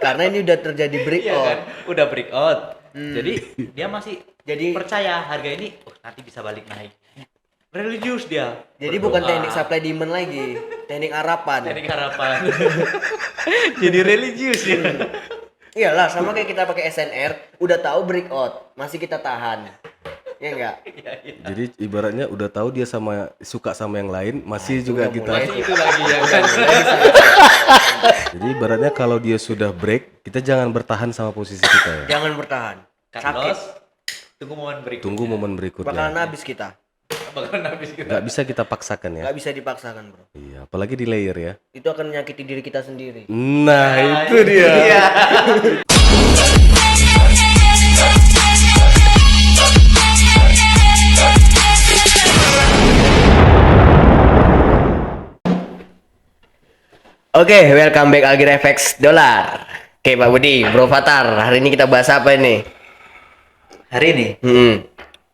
Karena ini udah terjadi Iya breakout. kan? Udah breakout. Jadi dia masih Jadi percaya harga ini nanti bisa balik naik. Religius dia. jadi Berdoa. bukan teknik supply demand lagi, teknik harapan. Teknik harapan. Jadi religius ya. Iyalah, sama kayak kita pakai SNR, udah tahu breakout, masih kita tahan. Ya enggak? Jadi ibaratnya udah tahu dia suka sama yang lain, masih juga kita. Masih itu lagi ya kan. Jadi ibaratnya kalau dia sudah break, kita jangan bertahan sama posisi kita ya. Jangan bertahan. Cut Sakit. loss. Tunggu momen berikutnya. Tunggu momen berikutnya. Bakalan habis kita. Bakalan habis kita. Nggak bisa kita paksakan ya. Nggak bisa dipaksakan, bro. Iya, apalagi di layer ya. Itu akan menyakiti diri kita sendiri. Nah, itu dia. Iya. Oke, welcome back Algir FX Dollar. Oke, Pak Budi, Bro Fatar, hari ini kita bahas apa ini? Hari ini Hmm,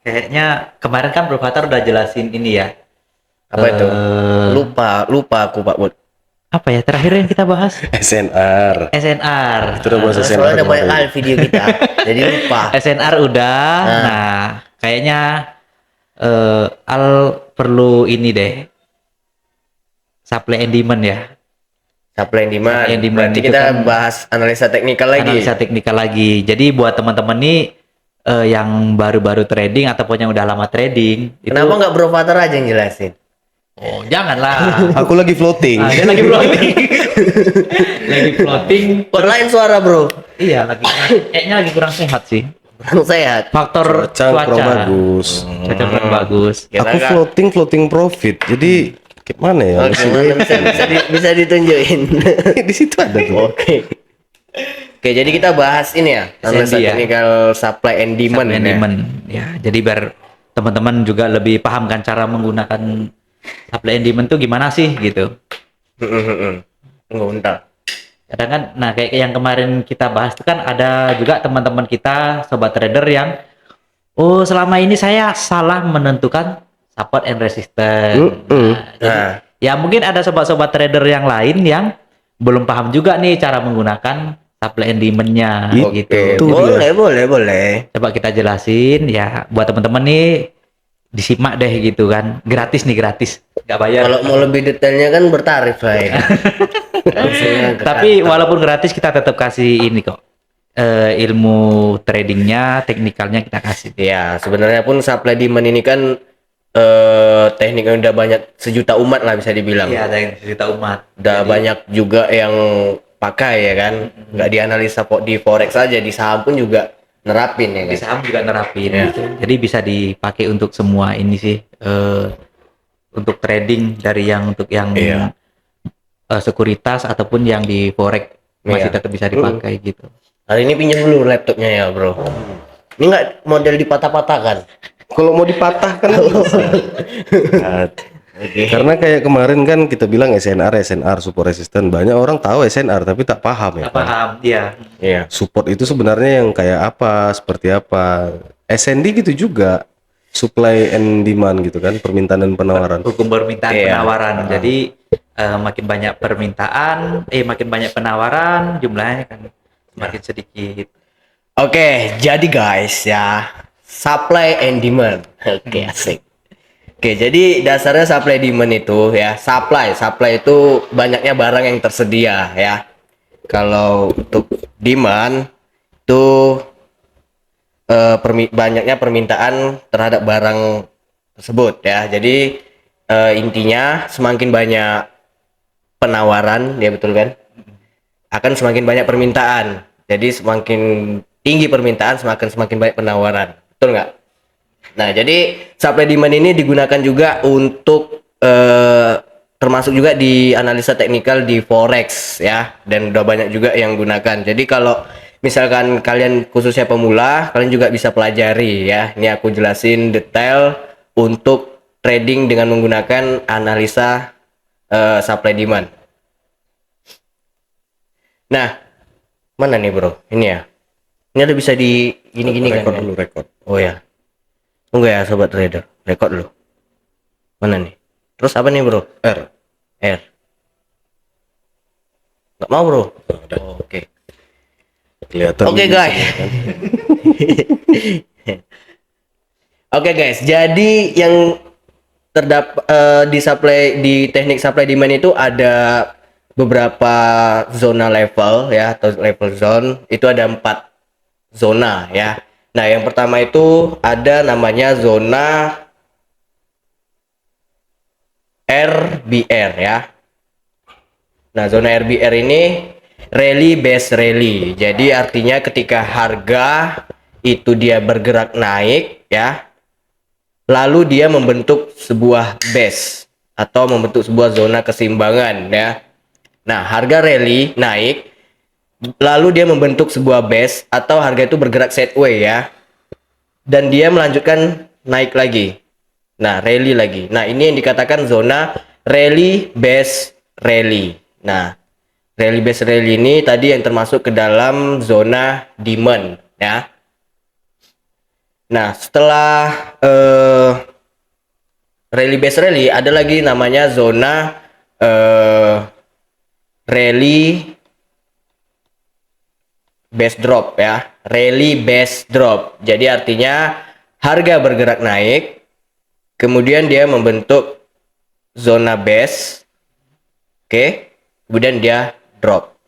kayaknya kemarin kan Bro Fatar udah jelasin ini ya. apa itu? Eh, Lupa aku, Pak Bud. Apa ya terakhir yang kita bahas? SNR. SNR. Itu udah bahas SNR. Soalnya ada banyak kemarin. hal video kita, jadi lupa. SNR udah. Nah, kayaknya Al perlu ini deh. Supply and demand ya. Supply and demand. Supply and demand Berarti itu kita kan bahas analisa teknikal lagi. Analisa teknikal lagi. Jadi buat teman-teman nih yang baru-baru trading ataupun yang udah lama trading, Kenapa nggak Bro Fatar aja yang jelasin? Oh, janganlah. Aku lagi floating. Dia lagi floating. Lagi floating. Lain suara, Bro. Iya, kayaknya lagi kurang sehat sih. Kurang sehat. Faktor Cuaca kurang bagus. Cuaca kurang bagus. Kita Aku floating profit. Jadi gimana ya? Oke, mana bisa ditunjukin. Di situ ada tuh. Oke. Oke, jadi kita bahas ini ya, analisa SND ya. teknikal supply and demand. Supply and ya. demand. Ya, jadi biar teman-teman juga lebih paham kan cara menggunakan supply and demand tuh gimana sih gitu. Tunggu bentar. Kadang kan, nah kayak yang kemarin kita bahas itu kan ada juga teman-teman kita, sobat trader yang selama ini saya salah menentukan support and resistance. Nah, Ya mungkin ada sobat-sobat trader yang lain yang belum paham juga nih cara menggunakan supply and demand-nya oke, gitu. boleh. Coba kita jelasin ya buat teman-teman nih, disimak deh gitu kan. Gratis nih, gratis. Nggak bayar. Kalau mau lebih detailnya kan bertarif lah ya. Langsungnya ke Tapi walaupun gratis kita tetap kasih ini kok. Ilmu tradingnya, teknikalnya kita kasih. ya, sebenarnya pun supply demand ini kan teknik yang udah banyak sejuta umat lah bisa dibilang. Iya, dari cerita umat. Udah banyak juga yang pakai ya kan. Nggak dianalisa di forex aja, di saham pun juga nerapin ya Di kan. saham juga nerapin Iya. gitu. Jadi bisa dipakai untuk semua ini sih, untuk trading dari yang untuk yang Iya. sekuritas ataupun yang di forex masih Iya. tetap bisa dipakai gitu. Hari ini pinjam dulu laptopnya ya, Bro. Ini nggak model dipatah-patahkan. Kalau mau dipatahkan karena kayak kemarin kan kita bilang SNR support resistant. Banyak orang tahu SNR tapi tak paham ya. Nggak paham, iya. Iya. Support itu sebenarnya yang kayak apa, seperti apa. SND gitu juga. Supply and demand gitu kan, permintaan dan penawaran. Hukum permintaan Iya. penawaran. Jadi makin banyak permintaan, makin banyak penawaran, jumlahnya kan semakin sedikit. Oke, jadi guys ya, supply and demand. Oke, asik. Oke, jadi dasarnya supply demand itu ya, supply itu banyaknya barang yang tersedia ya. Kalau untuk demand itu banyaknya permintaan terhadap barang tersebut ya. Jadi intinya semakin banyak penawaran, ya betul kan? Akan semakin banyak permintaan. Jadi semakin tinggi permintaan, semakin banyak penawaran. Betul nggak? Nah, jadi supply demand ini digunakan juga untuk termasuk juga di analisa teknikal di forex ya, dan udah banyak juga yang gunakan. Jadi kalau misalkan kalian khususnya pemula, kalian juga bisa pelajari ya. Ini aku jelasin detail untuk trading dengan menggunakan analisa supply demand. Nah, mana nih bro? Ini ya. Ini ada bisa di gini-gini kan? Rekod ya? dulu, rekod. Oh ya. Enggak ya sobat trader. Rekod dulu. Mana nih? Terus apa nih bro? R. Nggak mau bro? Oh, oke. kelihatan. Oke, gitu guys. semua kan. Oke guys, jadi yang terdapat di supply di teknik supply demand itu ada beberapa zona level ya atau level zone. Itu ada 4 zona ya. Nah, yang pertama itu ada namanya zona RBR ya. Nah, zona RBR ini rally based rally. Jadi artinya ketika harga itu dia bergerak naik ya, lalu dia membentuk sebuah base atau membentuk sebuah zona keseimbangan ya. Nah, harga rally naik, lalu dia membentuk sebuah base atau harga itu bergerak sideways ya, dan dia melanjutkan naik lagi. Nah, rally lagi. Nah, ini yang dikatakan zona rally base rally. Nah, rally base rally ini tadi yang termasuk ke dalam zona demand ya. Nah, setelah rally base rally ada lagi namanya zona rally base drop ya. Rally base drop. Jadi artinya harga bergerak naik, kemudian dia membentuk zona base, oke, kemudian dia drop.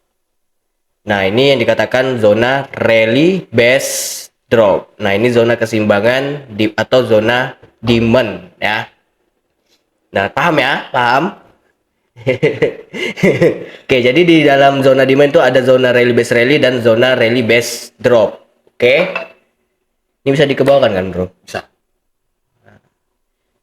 Nah, ini yang dikatakan zona rally base drop. Nah, ini zona keseimbangan atau zona demand ya. Nah, paham ya? Paham? Oke, jadi di dalam zona demand itu ada zona rally base rally dan zona rally base drop. Oke. Ini bisa dikebawakan kan, Bro? Bisa.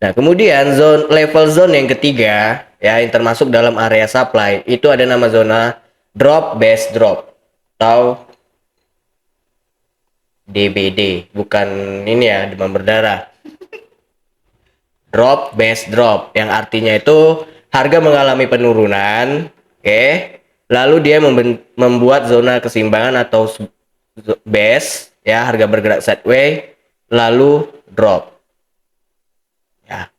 Nah, kemudian level zone yang ketiga ya yang termasuk dalam area supply itu ada nama zona drop base drop atau DBD, bukan ini ya, demam berdarah. Drop base drop yang artinya itu harga mengalami penurunan, oke. Lalu dia membuat zona keseimbangan atau base ya, harga bergerak sideways lalu drop. Ya.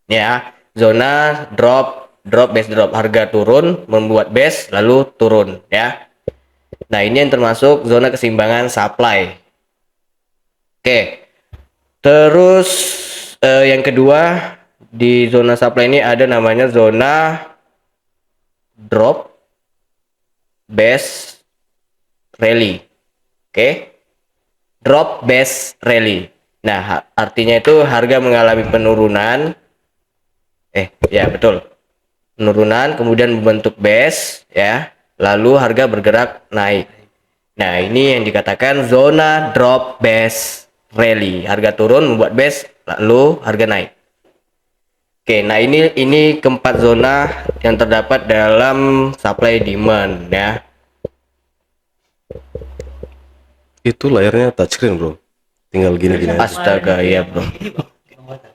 Ya, zona drop base drop, harga turun membuat base lalu turun ya. Nah, ini yang termasuk zona keseimbangan supply. Oke. Terus yang kedua di zona supply ini ada namanya zona drop base rally. Oke. Drop base rally. Nah, artinya itu harga mengalami penurunan. Ya betul. Penurunan kemudian membentuk base ya. Lalu harga bergerak naik. Nah, ini yang dikatakan zona drop base rally. Harga turun membuat base lalu harga naik. Oke, nah ini keempat zona yang terdapat dalam supply demand ya. Itu layarnya touchscreen, Bro. Tinggal gini-gini aja. Astaga, ya bro. Ini bang, Bang Wata,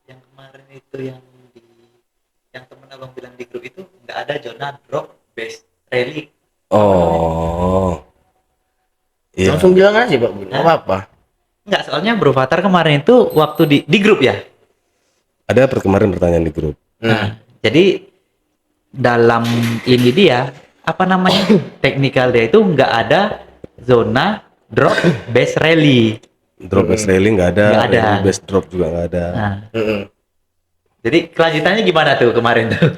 yang kemarin itu yang temen abang bilang di grup itu nggak ada zona drop base rally. Oh. Iya. Langsung bilang aja Pak, nggak apa-apa. Nggak, soalnya Bro Fatar kemarin itu waktu di grup ya. Ada kemarin pertanyaan di grup. Nah, jadi dalam ini dia apa namanya teknikal dia itu nggak ada zona drop base rally. Drop base railing nggak ada, Nggak ada. rally base drop juga nggak ada. Nah, Mm-mm. jadi kelanjutannya gimana tuh kemarin tuh?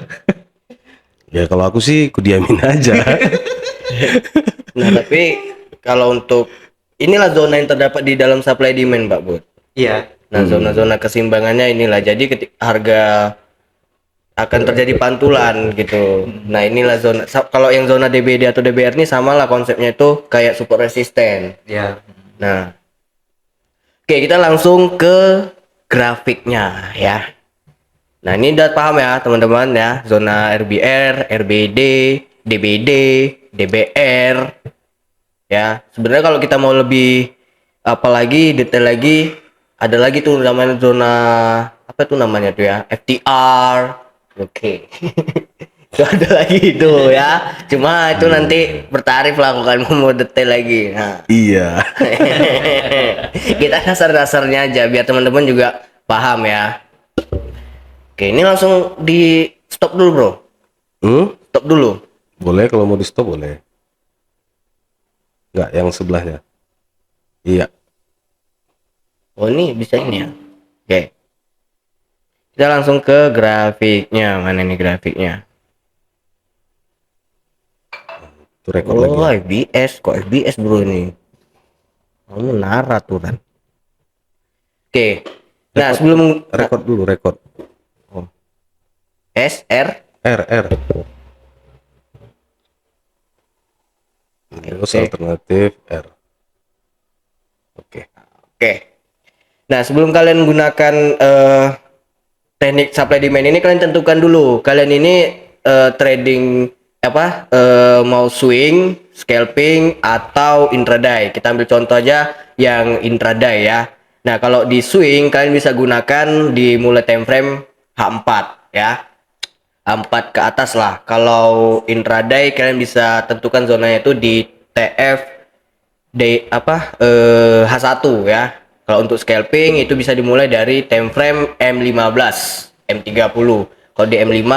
Ya kalau aku sih kudiamin aja. Nah, tapi kalau untuk inilah zona yang terdapat di dalam supply demand, Pak Bud. Iya. Nah, zona-zona keseimbangannya inilah. Jadi ketika harga akan terjadi pantulan gitu. Nah, inilah zona. Kalau yang zona DBD atau DBR ini samalah konsepnya itu kayak support resisten. Iya. Nah, oke, kita langsung ke grafiknya ya. Nah, ini udah paham ya teman-teman ya, zona RBR, RBD, DBD, DBR. Ya, sebenarnya kalau kita mau lebih apalagi detail lagi, ada lagi tuh namanya zona apa tuh namanya tuh ya, FTR. Oke. Itu ada lagi itu ya. Cuma itu nanti bertarif lah kalau kalian mau detail lagi. Nah, Iya. kita dasar-dasarnya aja biar teman-teman juga paham ya. Oke, ini langsung di stop dulu, Bro. Hmm? Stop dulu. Boleh kalau mau di stop boleh. Enggak, yang sebelahnya. Iya. Oh ini bisa ini ya. Oke. Kita langsung ke grafiknya. Mana nih grafiknya? Itu rekor lagi Oh ya. FBS, kok FBS bro ini? Kamu narat tuh kan. Oke. Nah Rekor, sebelum rekor dulu, rekor. oh, SR. R. Terus Oke. alternatif R. Oke. Oke. Nah sebelum kalian gunakan teknik supply demand ini, kalian tentukan dulu kalian ini trading apa, mau swing, scalping atau intraday. Kita ambil contoh aja yang intraday ya. Nah kalau di swing kalian bisa gunakan dimulai time frame H4 ya, H4 ke atas lah. Kalau intraday kalian bisa tentukan zonanya itu di TF H1 ya. Kalau untuk scalping itu bisa dimulai dari time frame M15, M30. Kalau di M5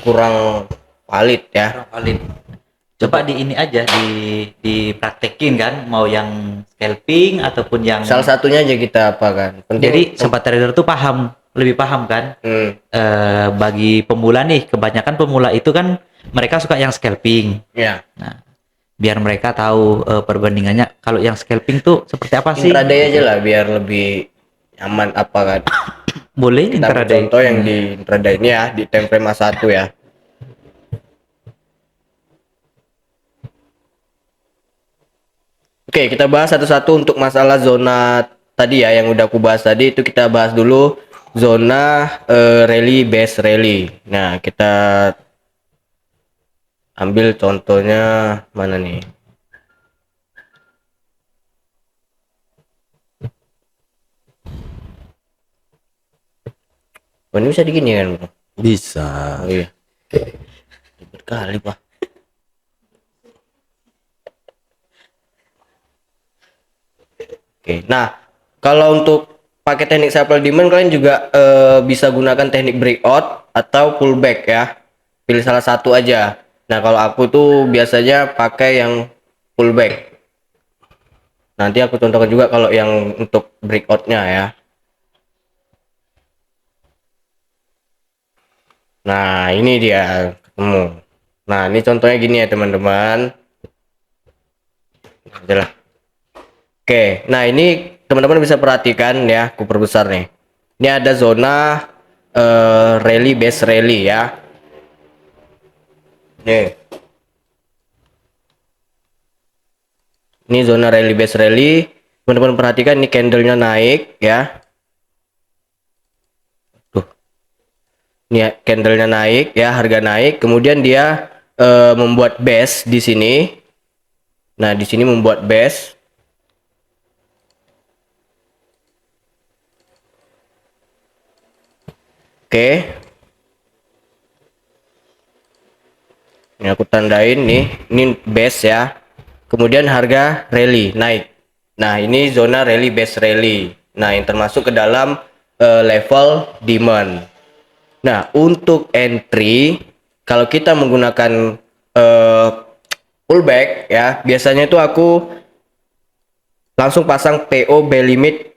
kurang valid ya. Kurang valid. Coba di ini aja dipraktekin kan, mau yang scalping ataupun yang Salah satunya aja kita apa kan. jadi Penting sobat trader tuh lebih paham kan. hmm, Bagi pemula nih, kebanyakan pemula itu kan mereka suka yang scalping. ya. Nah, biar mereka tahu perbandingannya. Kalau yang scalping tuh seperti apa sih? Intraday aja lah biar lebih nyaman apa kan. Boleh Kita ambil intraday. contoh yang di intraday ini ya, di time frame A1 ya. Oke, kita bahas satu-satu untuk masalah zona tadi ya, yang udah aku bahas tadi. Itu kita bahas dulu zona rally base rally. Nah, kita ambil contohnya mana nih? Oh, ini bisa digini kan, bro? Bisa. Oh iya. Ribet kali, Pak. Oke, nah kalau untuk pakai teknik supply demand kalian juga bisa gunakan teknik breakout atau pullback ya. Pilih salah satu aja. Nah kalau aku tuh biasanya pakai yang pullback. Nanti aku contohkan juga kalau yang untuk breakoutnya ya. Nah ini dia ketemu. Nah ini contohnya gini ya teman-teman. Adalah. Oke, nah ini teman-teman bisa perhatikan ya, aku perbesar nih. Ini ada zona rally base rally ya. Nih, ini zona rally base rally. Teman-teman perhatikan ini candlenya naik ya. Tuh, ini ya, candlenya naik ya, harga naik. Kemudian dia membuat base di sini. Nah, di sini membuat base. Oke. Ini aku tandain nih, ini base ya. Kemudian harga rally naik. Nah, ini zona rally base rally. Nah, yang termasuk ke dalam level demand. Nah, untuk entry kalau kita menggunakan pullback ya, biasanya itu aku langsung pasang PO buy limit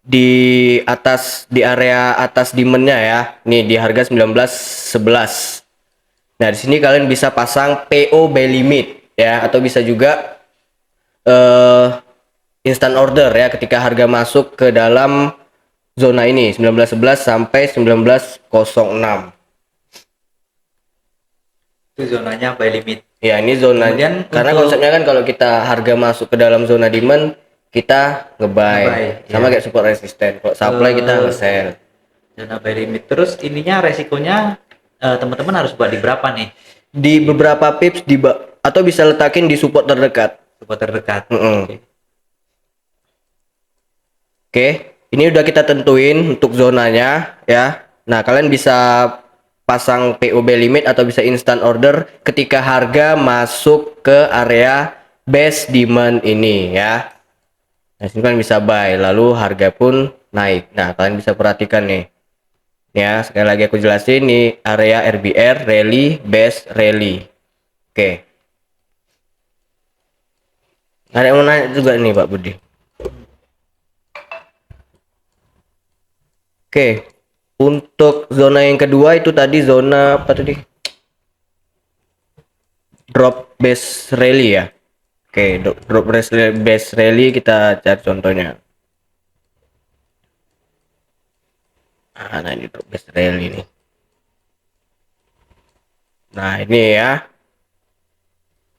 di atas, di area atas demandnya ya. Nih di harga 19.11. Nah, di sini kalian bisa pasang PO buy limit ya, atau bisa juga instant order ya ketika harga masuk ke dalam zona ini 19.11 sampai 19.06. Itu zonanya buy limit. Ya, ini zona. Kemudian Karena untuk- konsepnya kan kalau kita harga masuk ke dalam zona demand, kita ngebuy. Ngebuy, Sama ya. kayak support resisten. Kalau supply kita nge-sell. Zona buy limit. Terus ininya resikonya teman-teman harus buat di berapa nih? Di beberapa pips atau bisa letakin di support terdekat. Support terdekat. Mm-mm. Oke. Oke, ini udah kita tentuin untuk zonanya ya. Nah, kalian bisa pasang POB limit atau bisa instant order ketika harga masuk ke area base demand ini ya. Nah, sini kalian bisa buy, lalu harga pun naik. Nah, kalian bisa perhatikan nih. Ya, sekali lagi aku jelasin nih area RBR, rally, base, rally. Oke. Ada yang mau nanya juga nih Pak Budi. Oke, untuk zona yang kedua itu tadi zona apa tadi? Drop base rally ya. Oke, drop base rally kita cari contohnya. Nah ini drop base rally nih. Nah ini ya.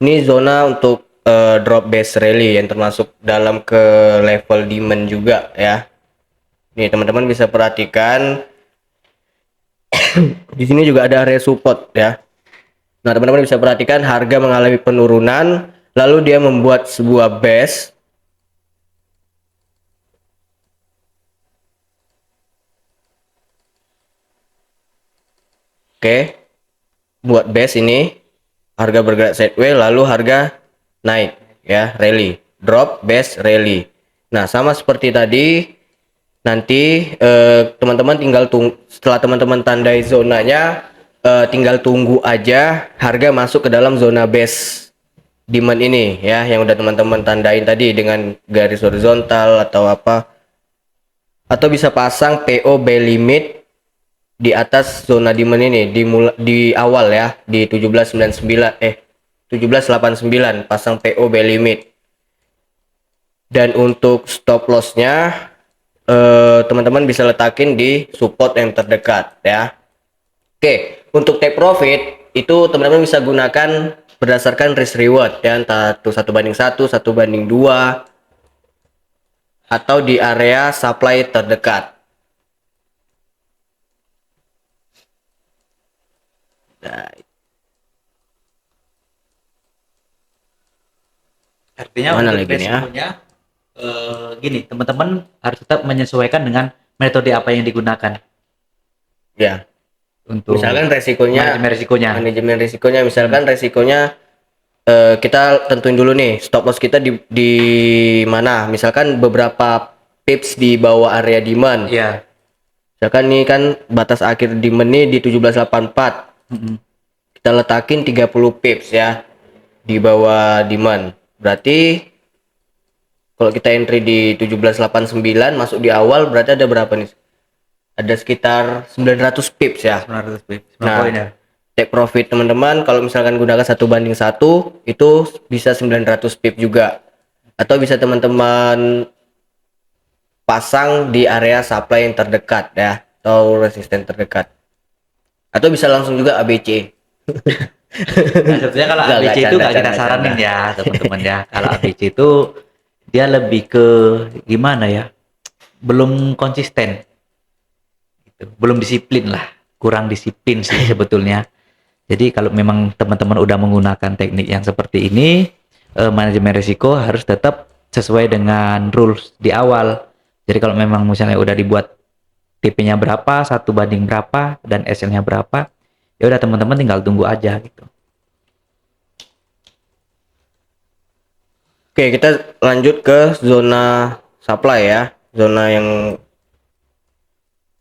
Ini zona untuk drop base rally yang termasuk dalam ke level demand juga ya. Nih teman-teman bisa perhatikan di sini juga ada area support ya. Nah, teman-teman bisa perhatikan harga mengalami penurunan, lalu dia membuat sebuah base. Oke, buat base ini, harga bergerak sideways, lalu harga naik ya, rally, drop, base, rally. Nah, sama seperti tadi, nanti teman-teman tinggal tunggu, setelah teman-teman tandai zonanya, tinggal tunggu aja harga masuk ke dalam zona base demand ini ya, yang udah teman-teman tandain tadi dengan garis horizontal atau apa, atau bisa pasang PO buy limit di atas zona demand ini di awal ya, di 1789 pasang PO buy limit. Dan untuk stop lossnya teman-teman bisa letakin di support yang terdekat ya. Oke, untuk take profit itu teman-teman bisa gunakan berdasarkan risk reward ya, entah itu 1:1, 1:2, atau di area supply terdekat. Nah, Artinya mana untuk lagi nih ya? resikonya gini, teman-teman harus tetap menyesuaikan dengan metode apa yang digunakan Ya, untuk misalkan resikonya, manajemen risikonya. manajemen risikonya, misalkan resikonya kita tentuin dulu nih stop loss kita di mana, misalkan beberapa pips di bawah area demand. Iya. Misalkan nih kan batas akhir demand nih di 1784, Mm-mm. kita letakin 30 pips ya di bawah demand. Berarti kalau kita entry di 1789 masuk di awal, berarti ada berapa nih? Ada sekitar 900 pips ya. 900 pips, 9 Nah, poin ya. take profit teman-teman kalau misalkan gunakan 1:1 itu bisa 900 pip juga, atau bisa teman-teman pasang di area supply yang terdekat ya, atau resisten terdekat, atau bisa langsung juga ABC. Nah, sebetulnya kalau Enggak, ABC itu nggak kita canda. saranin ya teman-teman ya. Kalau ABC itu dia lebih ke gimana ya? Belum konsisten, gitu. Belum disiplin lah, kurang disiplin sih sebetulnya. Jadi kalau memang teman-teman udah menggunakan teknik yang seperti ini, manajemen risiko harus tetap sesuai dengan rules di awal. Jadi kalau memang misalnya udah dibuat TP-nya berapa, 1 banding berapa, dan SL-nya berapa, ya udah teman-teman tinggal tunggu aja gitu. Oke, kita lanjut ke zona supply ya, zona yang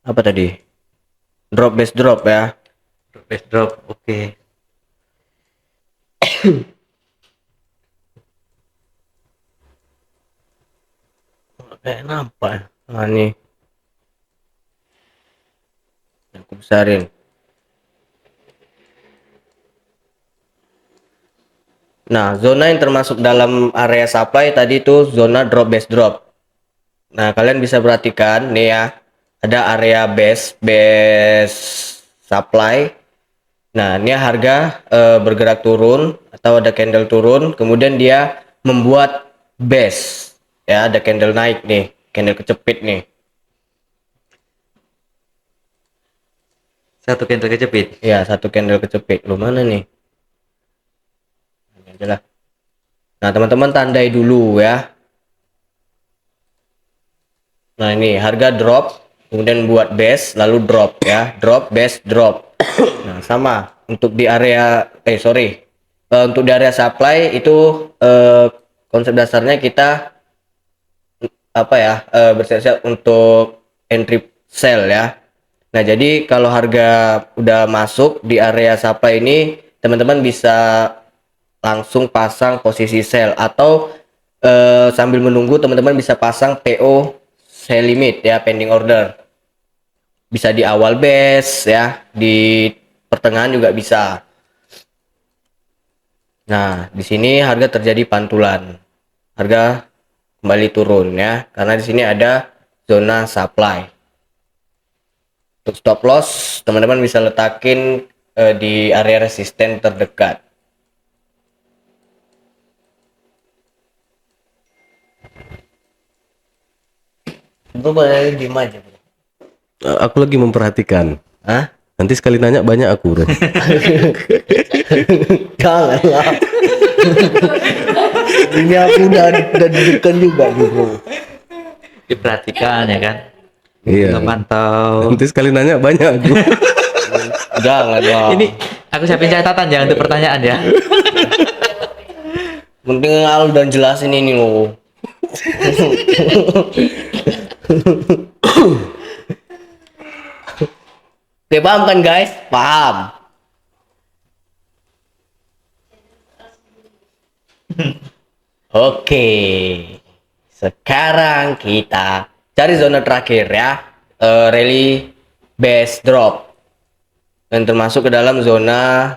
apa tadi, drop base drop ya. Base drop, oke. Kayak nampak. Nah nih, aku besarin. Nah, zona yang termasuk dalam area supply tadi itu zona drop base drop. Nah, kalian bisa perhatikan nih ya, ada area base supply. Nah, ini harga bergerak turun atau ada candle turun, kemudian dia membuat base. Ya, ada candle naik nih, candle kecepit nih. Satu candle kejepit. Ya, satu candle kecepit. Lu mana nih? Ini aja lah. Nah, teman-teman tandai dulu ya. Nah, ini harga drop, kemudian buat base, lalu drop ya. Drop, base, drop. Nah, sama untuk di area untuk di area supply itu konsep dasarnya kita apa ya, bersiap-siap untuk entry sell ya. Nah, jadi kalau harga udah masuk di area supply ini, teman-teman bisa langsung pasang posisi sell, atau sambil menunggu teman-teman bisa pasang PO sell limit ya, pending order. Bisa di awal batch ya, di pertengahan juga bisa. Nah, di sini harga terjadi pantulan. Harga kembali turun ya, karena di sini ada zona supply. Untuk stop loss, teman-teman bisa letakin di area resisten terdekat. Bro, boleh diem aja, bro. Aku lagi memperhatikan. Hah? Nanti sekali nanya banyak aku, bro. Jangan lah. Ini aku udah deg-degan juga nih, bro. Diperhatikan ya kan. Iya. Memantau. Nanti sekali nanya banyak aku. Jangan lah. Ini aku siapin catatan ya untuk pertanyaan ya. Penting Al dan jelasin ini loh. Oke, paham kan guys? Paham. Oke. Sekarang kita cari zona terakhir ya. Rally base drop. Dan termasuk ke dalam zona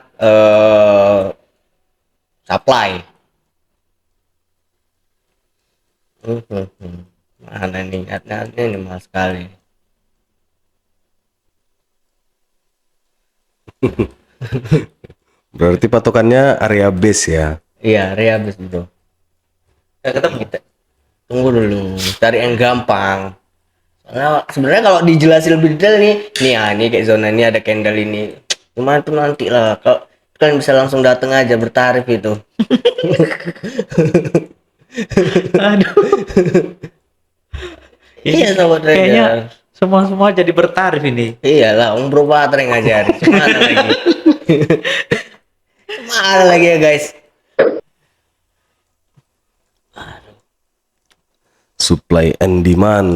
supply. Mana nih? Ini mahal sekali. Berarti patokannya area base ya. Iya, area base bro. Ketemu kita. Tunggu dulu, cari yang gampang. Soalnya sebenarnya kalau dijelasin lebih detail nih ya, nih kayak zona ini ada candle ini. Cuma itu nanti lah. Kalau kalian bisa langsung datang aja bertarif itu. Aduh. Iya sobat Kayaknya trader. semua jadi bertarif ini. Iyalah, Om Bro Patra yang ngajari. Cuma ada lagi. Cuma ada lagi ya guys. Supply and demand.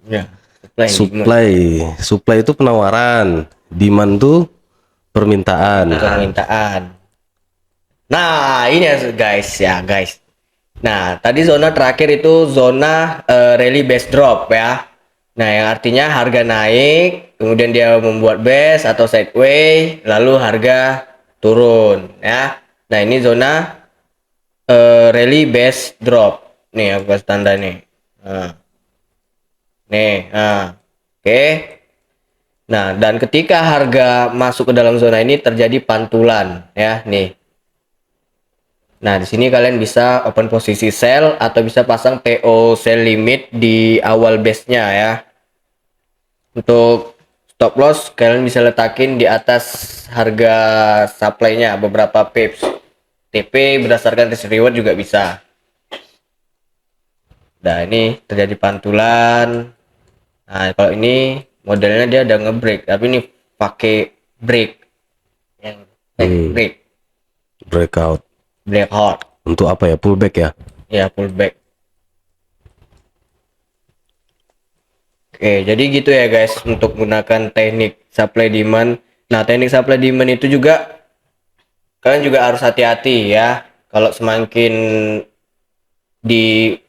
Ya, supply. Supply itu penawaran, demand tuh permintaan. Permintaan. Nah, ini ya guys. Nah, tadi zona terakhir itu zona rally base drop ya. Nah, yang artinya harga naik, kemudian dia membuat base atau sideway, lalu harga turun ya. Nah, ini zona rally base drop. Nih aku kasih tanda nih. Oke. Nah, dan ketika harga masuk ke dalam zona ini terjadi pantulan ya, nih. Nah, di sini kalian bisa open posisi sell atau bisa pasang PO sell limit di awal base-nya ya. Untuk stop loss kalian bisa letakin di atas harga supply-nya beberapa pips. TP berdasarkan risk reward juga bisa. Nah, ini terjadi pantulan. Nah, kalau ini modelnya dia udah nge-break, tapi ini pakai break. Yang Breakout. breakout. Untuk apa ya? Pullback ya? Ya, pullback. Oke, jadi gitu ya guys untuk menggunakan teknik supply demand. Nah, teknik supply demand itu juga kalian juga harus hati-hati ya. Kalau semakin di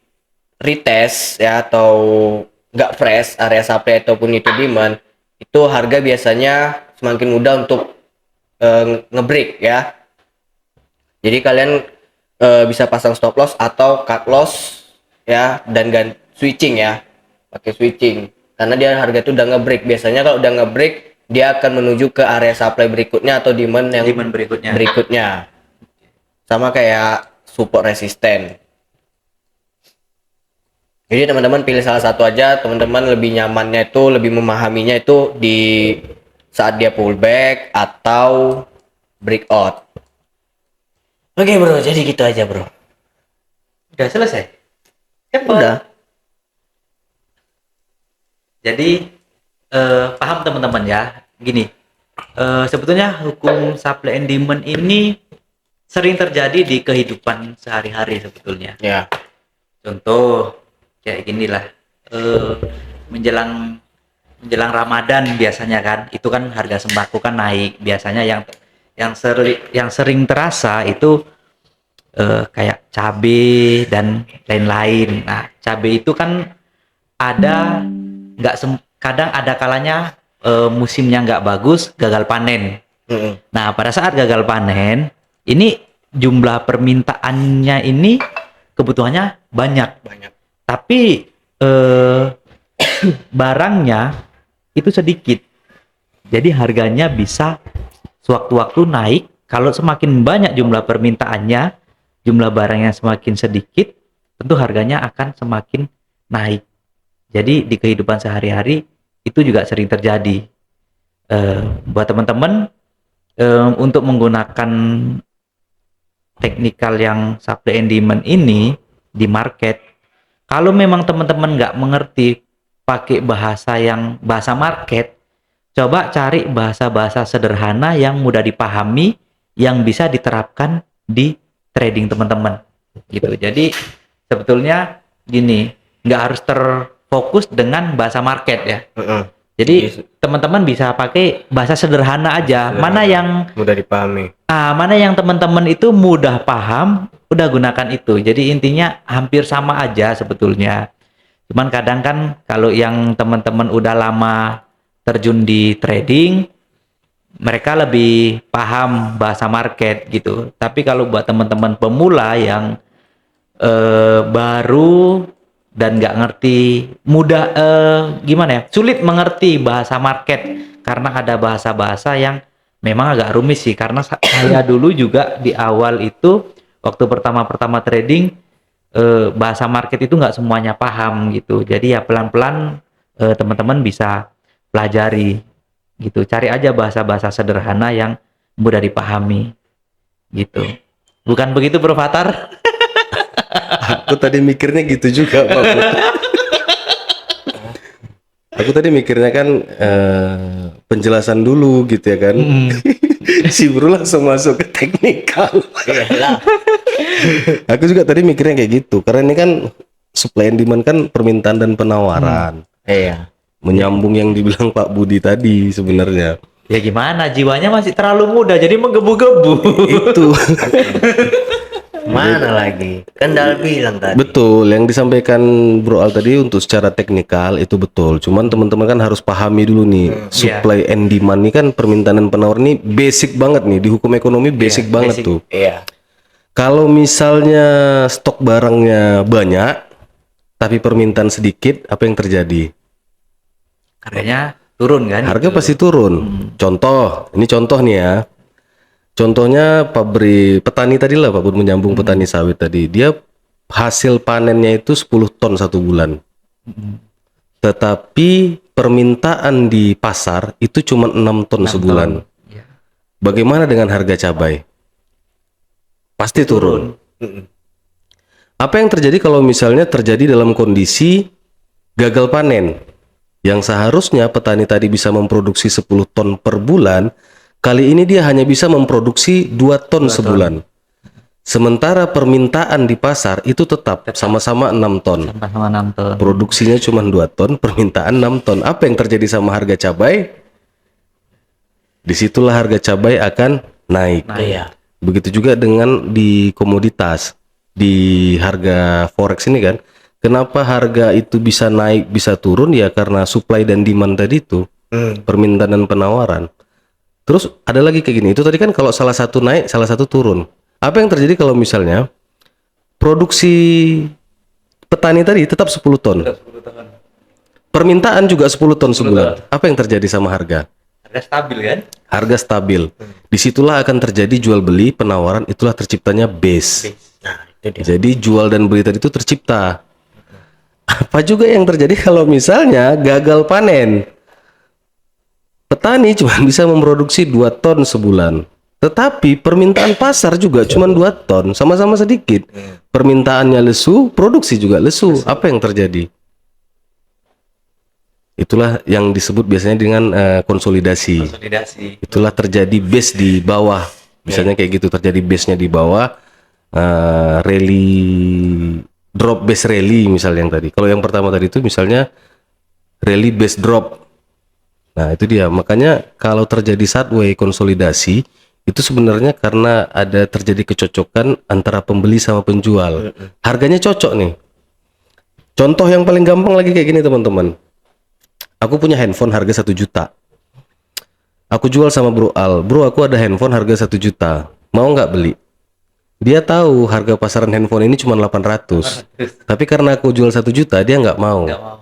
retest ya atau nggak fresh area supply ataupun itu demand, itu harga biasanya semakin mudah untuk ngebreak ya. Jadi kalian bisa pasang stop loss atau cut loss ya, dan switching ya, pakai switching karena dia harga itu udah ngebreak. Biasanya kalau udah ngebreak dia akan menuju ke area supply berikutnya atau demand yang berikutnya sama kayak support resisten. Jadi teman-teman pilih salah satu aja. Teman-teman lebih nyamannya itu, lebih memahaminya itu di saat dia pullback atau breakout. Oke bro, jadi gitu aja bro. Udah selesai. Udah. Jadi paham teman-teman ya. Gini, sebetulnya hukum supply and demand ini sering terjadi di kehidupan sehari-hari sebetulnya. Ya. Contoh kayak gini lah, menjelang Ramadan biasanya kan, itu kan harga sembako kan naik. Biasanya yang sering terasa itu kayak cabe dan lain-lain. Nah, cabe itu kan ada kadang ada kalanya musimnya nggak bagus, gagal panen. Nah, pada saat gagal panen, ini jumlah permintaannya ini kebutuhannya banyak. Tapi barangnya itu sedikit. Jadi harganya bisa sewaktu-waktu naik. Kalau semakin banyak jumlah permintaannya, jumlah barangnya semakin sedikit, tentu harganya akan semakin naik. Jadi di kehidupan sehari-hari itu juga sering terjadi. Buat teman-teman, untuk menggunakan teknikal yang supply and demand ini di market, kalau memang teman-teman nggak mengerti pakai bahasa market, coba cari bahasa-bahasa sederhana yang mudah dipahami, yang bisa diterapkan di trading teman-teman gitu. Jadi sebetulnya gini, nggak harus terfokus dengan bahasa market ya. Jadi teman-teman bisa pakai bahasa sederhana aja. Mana yang mudah dipahami. mana yang teman-teman itu mudah paham, udah gunakan itu. Jadi intinya hampir sama aja sebetulnya. Cuman kadang kan kalau yang teman-teman udah lama terjun di trading, mereka lebih paham bahasa market gitu. Tapi kalau buat teman-teman pemula yang baru dan nggak ngerti, sulit mengerti bahasa market karena ada bahasa-bahasa yang memang agak rumit sih. Karena saya dulu juga di awal itu waktu pertama-pertama trading, bahasa market itu nggak semuanya paham gitu. Jadi ya pelan-pelan teman-teman bisa pelajari gitu. Cari aja bahasa-bahasa sederhana yang mudah dipahami gitu. Bukan begitu, Bro Fatar? Aku tadi mikirnya gitu juga, Pak. Aku tadi mikirnya kan penjelasan dulu gitu ya kan. Si Bro langsung masuk ke teknikal. Aku juga tadi mikirnya kayak gitu. Karena ini kan supply and demand kan permintaan dan penawaran. Iya. Menyambung yang dibilang Pak Budi tadi sebenarnya. Ya gimana, jiwanya masih terlalu muda jadi menggebu-gebu. Itu. Mana lagi? Kan Dal bilang tadi. Betul, yang disampaikan Bro Al tadi untuk secara teknikal itu betul. Cuman teman-teman kan harus pahami dulu nih, supply and demand ini kan permintaan dan penawaran ini basic banget nih di hukum ekonomi, basic banget tuh. Iya. Kalau misalnya stok barangnya banyak tapi permintaan sedikit, apa yang terjadi? Harganya turun kan? Harga pasti turun. Contoh, ini contoh nih ya. Contohnya petani tadi lah, Pak Bud, menyambung petani sawit tadi. Dia hasil panennya itu 10 ton satu bulan. Tetapi permintaan di pasar itu cuma 6 ton sebulan. Ya. Bagaimana dengan harga cabai? Pasti turun. Apa yang terjadi kalau misalnya terjadi dalam kondisi gagal panen? Yang seharusnya petani tadi bisa memproduksi 10 ton per bulan, kali ini dia hanya bisa memproduksi 2 ton sebulan. Sementara permintaan di pasar itu tetap sama-sama 6 ton. Sama 6 ton. Produksinya cuma 2 ton, permintaan 6 ton. Apa yang terjadi sama harga cabai? Disitulah harga cabai akan naik. Iya. Begitu juga dengan di komoditas, di harga forex ini kan. Kenapa harga itu bisa naik, bisa turun? Ya karena supply dan demand tadi itu, permintaan dan penawaran. Terus ada lagi kayak gini, itu tadi kan kalau salah satu naik, salah satu turun. Apa yang terjadi kalau misalnya produksi petani tadi tetap 10 ton, permintaan juga 10 ton sebulan. Apa yang terjadi sama harga? Harga stabil kan? Harga stabil. Disitulah akan terjadi jual beli, penawaran, itulah terciptanya base. Nah, itu dia. Jadi jual dan beli tadi itu tercipta. Apa juga yang terjadi kalau misalnya gagal panen? Petani cuma bisa memproduksi 2 ton sebulan. Tetapi permintaan pasar juga cuma 2 ton, sama-sama sedikit. Permintaannya lesu, produksi juga lesu. Apa yang terjadi? Itulah yang disebut biasanya dengan konsolidasi. Itulah terjadi base di bawah. Misalnya kayak gitu, terjadi base-nya di bawah. Rally drop base rally misalnya yang tadi. Kalau yang pertama tadi itu misalnya rally base drop. Nah, itu dia. Makanya kalau terjadi sideways konsolidasi, itu sebenarnya karena ada terjadi kecocokan antara pembeli sama penjual. Harganya cocok nih. Contoh yang paling gampang lagi kayak gini teman-teman. Aku punya handphone harga 1 juta. Aku jual sama Bro Al. Bro, aku ada handphone harga 1 juta. Mau nggak beli? Dia tahu harga pasaran handphone ini cuma 800. Tapi karena aku jual 1 juta, dia nggak mau. Nggak mau.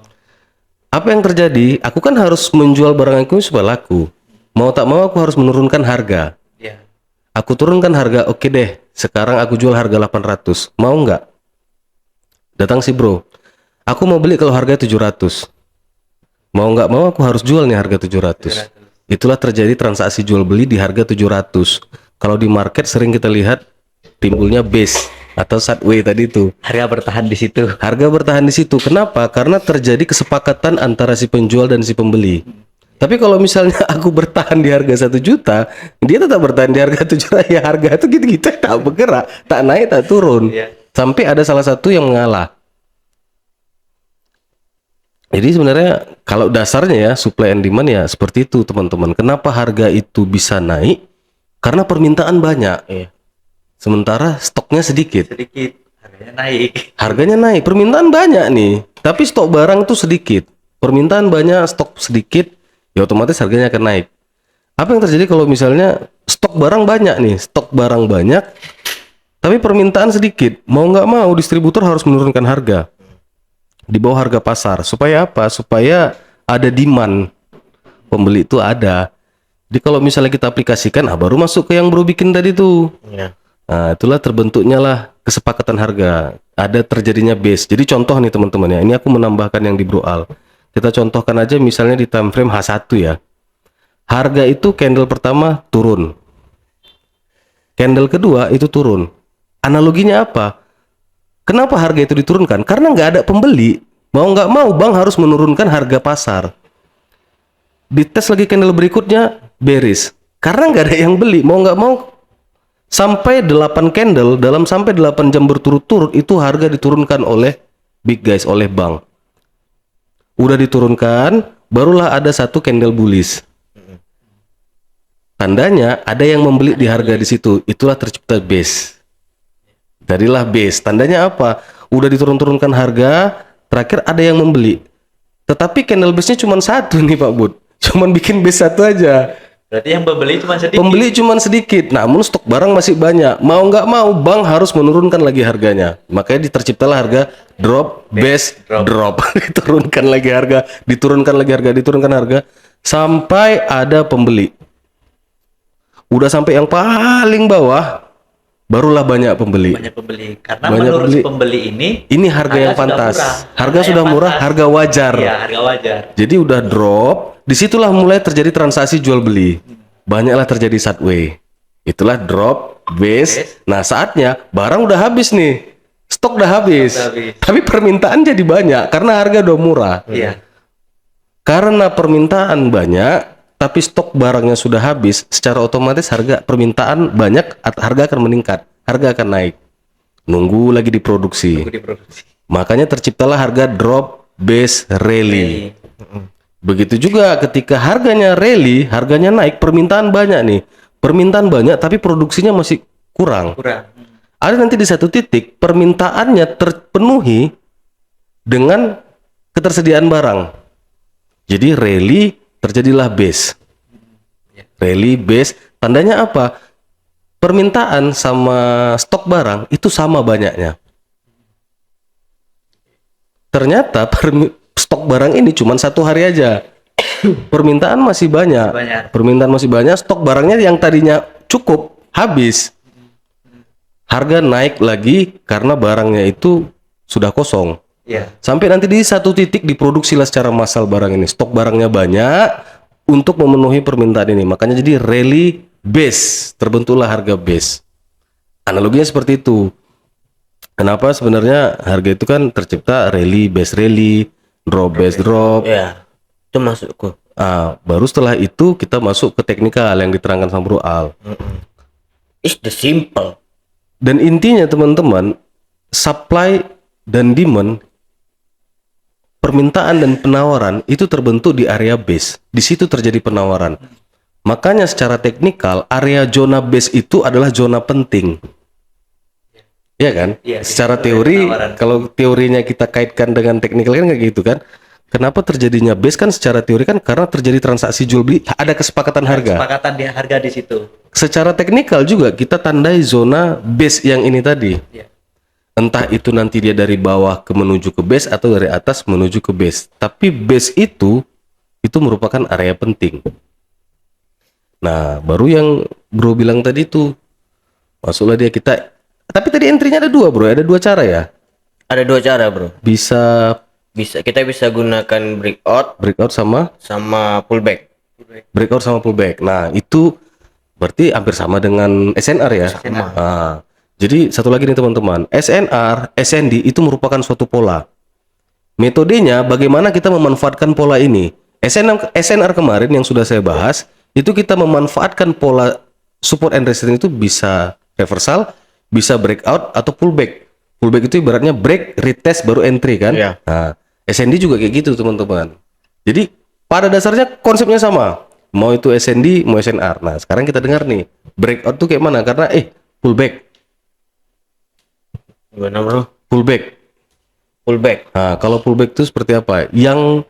Apa yang terjadi? Aku kan harus menjual barang aku supaya laku. Mau tak mau aku harus menurunkan harga. Iya. Aku turunkan harga, oke deh. Sekarang aku jual harga 800. Mau nggak? Datang si bro. Aku mau beli kalau harga 700. Mau nggak mau aku harus jual nih harga 700. Itulah terjadi transaksi jual beli di harga 700. Kalau di market sering kita lihat timbulnya base atau sideway tadi itu. Harga bertahan di situ. Harga bertahan di situ. Kenapa? Karena terjadi kesepakatan antara si penjual dan si pembeli. Tapi kalau misalnya aku bertahan di harga 1 juta, dia tetap bertahan di harga 7 juta. Ya harga itu gitu-gitu tak bergerak, tak naik, tak turun. Iya. Sampai ada salah satu yang mengalah. Jadi sebenarnya kalau dasarnya ya supply and demand ya seperti itu teman-teman. Kenapa harga itu bisa naik? Karena permintaan banyak. Iya. Sementara stoknya sedikit. Sedikit. Harganya naik. Harganya naik, permintaan banyak nih. Tapi stok barang tuh sedikit. Permintaan banyak, stok sedikit, ya otomatis harganya akan naik. Apa yang terjadi kalau misalnya stok barang banyak nih, stok barang banyak, tapi permintaan sedikit. Mau nggak mau distributor harus menurunkan harga di bawah harga pasar. Supaya apa? Supaya ada demand. Pembeli itu ada. Jadi kalau misalnya kita aplikasikan, baru masuk ke yang bro bikin tadi tuh. Iya. Nah, itulah terbentuknya lah kesepakatan harga. Ada terjadinya base. Jadi contoh nih teman-teman ya. Ini aku menambahkan yang di Bro Al. Kita contohkan aja misalnya di time frame H1 ya. Harga itu candle pertama turun. Candle kedua itu turun. Analoginya apa? Kenapa harga itu diturunkan? Karena nggak ada pembeli. Mau nggak mau bank harus menurunkan harga pasar. Dites lagi candle berikutnya bearish. Karena nggak ada yang beli. Mau nggak mau sampai 8 candle dalam sampai 8 jam berturut-turut itu harga diturunkan oleh big guys, oleh bank. Udah diturunkan, barulah ada satu candle bullish. Tandanya ada yang membeli di harga di situ. Itulah tercipta base. Jadilah base. Tandanya apa? Udah diturun-turunkan harga, terakhir ada yang membeli. Tetapi candle base-nya cuma satu nih Pak Bud. Cuman bikin base satu aja. Berarti yang pembeli cuma sedikit. Pembeli cuma sedikit, namun stok barang masih banyak. Mau nggak mau, bank harus menurunkan lagi harganya. Makanya terciptalah harga drop, base, drop. Diturunkan lagi harga, diturunkan lagi harga, diturunkan harga, sampai ada pembeli. Udah sampai yang paling bawah, barulah banyak pembeli. Banyak pembeli. Karena Banyak menurut pembeli. pembeli ini Harga yang sudah pantas. murah. Harga sudah yang murah, pantas. harga wajar. Iya, harga wajar. Jadi udah drop, disitulah mulai terjadi transaksi jual beli. Banyaklah terjadi sideway. Itulah drop, base. Nah saatnya barang udah habis nih, stok udah habis. Stok udah habis. Tapi permintaan jadi banyak karena harga udah murah. Iya. Karena permintaan banyak, tapi stok barangnya sudah habis, secara otomatis harga permintaan banyak, harga akan meningkat, harga akan naik. Nunggu lagi diproduksi. Diproduksi. Makanya terciptalah harga drop, base, rally. Begitu juga ketika harganya rally, harganya naik, permintaan banyak nih. Permintaan banyak tapi produksinya masih kurang. Kurang. Ada nanti di satu titik permintaannya terpenuhi dengan ketersediaan barang. Jadi rally, terjadilah base. Rally, base, tandanya apa? Permintaan sama stok barang itu sama banyaknya. Ternyata stok barang ini cuma 1 hari aja. Permintaan masih banyak. Permintaan masih banyak, stok barangnya yang tadinya cukup habis. Harga naik lagi karena barangnya itu sudah kosong. Iya. Sampai nanti di satu titik diproduksilah secara massal barang ini. Stok barangnya banyak untuk memenuhi permintaan ini. Makanya jadi rally base, terbentuklah harga base. Analoginya seperti itu. Kenapa sebenarnya harga itu kan tercipta rally, base rally, drop, base drop. Iya. Itu maksudku. Baru setelah itu kita masuk ke teknikal yang diterangkan sama Bro Al. It's the simple. Dan intinya teman-teman, supply dan demand, permintaan dan penawaran itu terbentuk di area base. Di situ terjadi penawaran. Makanya secara teknikal area zona base itu adalah zona penting. Iya kan? Iya, Secara itu teori, penawaran. kalau teorinya kita kaitkan dengan teknikal kan kayak gitu kan. Kenapa terjadinya base kan secara teori kan karena terjadi transaksi jual beli, ada kesepakatan harga. Kesepakatan di harga di situ. Secara teknikal juga kita tandai zona base yang ini tadi. Iya. Entah itu nanti dia dari bawah ke menuju ke base atau dari atas menuju ke base. Tapi base itu merupakan area penting. Nah, baru yang bro bilang tadi tuh, masuklah dia kita. Tapi tadi entry-nya ada dua bro, ada dua cara ya. Ada dua cara bro. Bisa Kita bisa gunakan breakout breakout sama pullback. pullback. Nah, itu berarti hampir sama dengan SNR ya. Sama. Nah, jadi satu lagi nih teman-teman, SNR, SND itu merupakan suatu pola. Metodenya bagaimana kita memanfaatkan pola ini. SNR kemarin yang sudah saya bahas, itu kita memanfaatkan pola support and resistance itu bisa reversal, bisa breakout atau pullback. Pullback itu ibaratnya break, retest baru entry kan. Iya. Nah, SND juga kayak gitu teman-teman. Jadi pada dasarnya konsepnya sama. Mau itu SND, mau SNR. Nah, sekarang kita dengar nih, breakout tuh kayak mana? Karena pullback. Gimana bro? Pullback. Pullback. Nah, kalau pullback itu seperti apa? Yang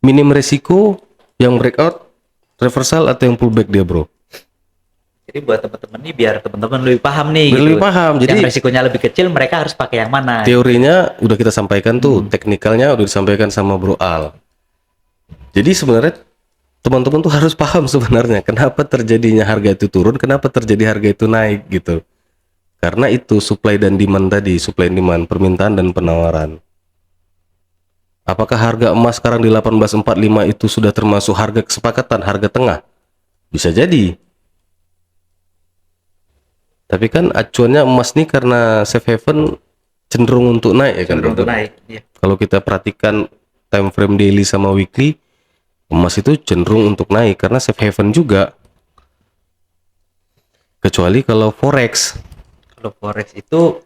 minim resiko, yang breakout, reversal atau yang pullback dia, bro? Jadi buat teman-teman nih biar teman-teman lebih paham nih. Biar lebih paham. Jadi yang resikonya lebih kecil mereka harus pakai yang mana? teorinya udah kita sampaikan tuh, teknikalnya udah disampaikan sama Bro Al. Jadi sebenarnya teman-teman tuh harus paham sebenarnya kenapa terjadinya harga itu turun, kenapa terjadi harga itu naik gitu. Karena itu supply dan demand tadi, supply and demand, permintaan dan penawaran. Apakah harga emas sekarang di 1845 itu sudah termasuk harga kesepakatan, harga tengah? Bisa jadi. Tapi kan acuannya emas nih karena safe haven cenderung untuk naik ya kan. Cenderung Bro? untuk naik. Iya. Kalau kita perhatikan time frame daily sama weekly, emas itu cenderung untuk naik karena safe haven juga. Kecuali kalau forex. Kalau forex itu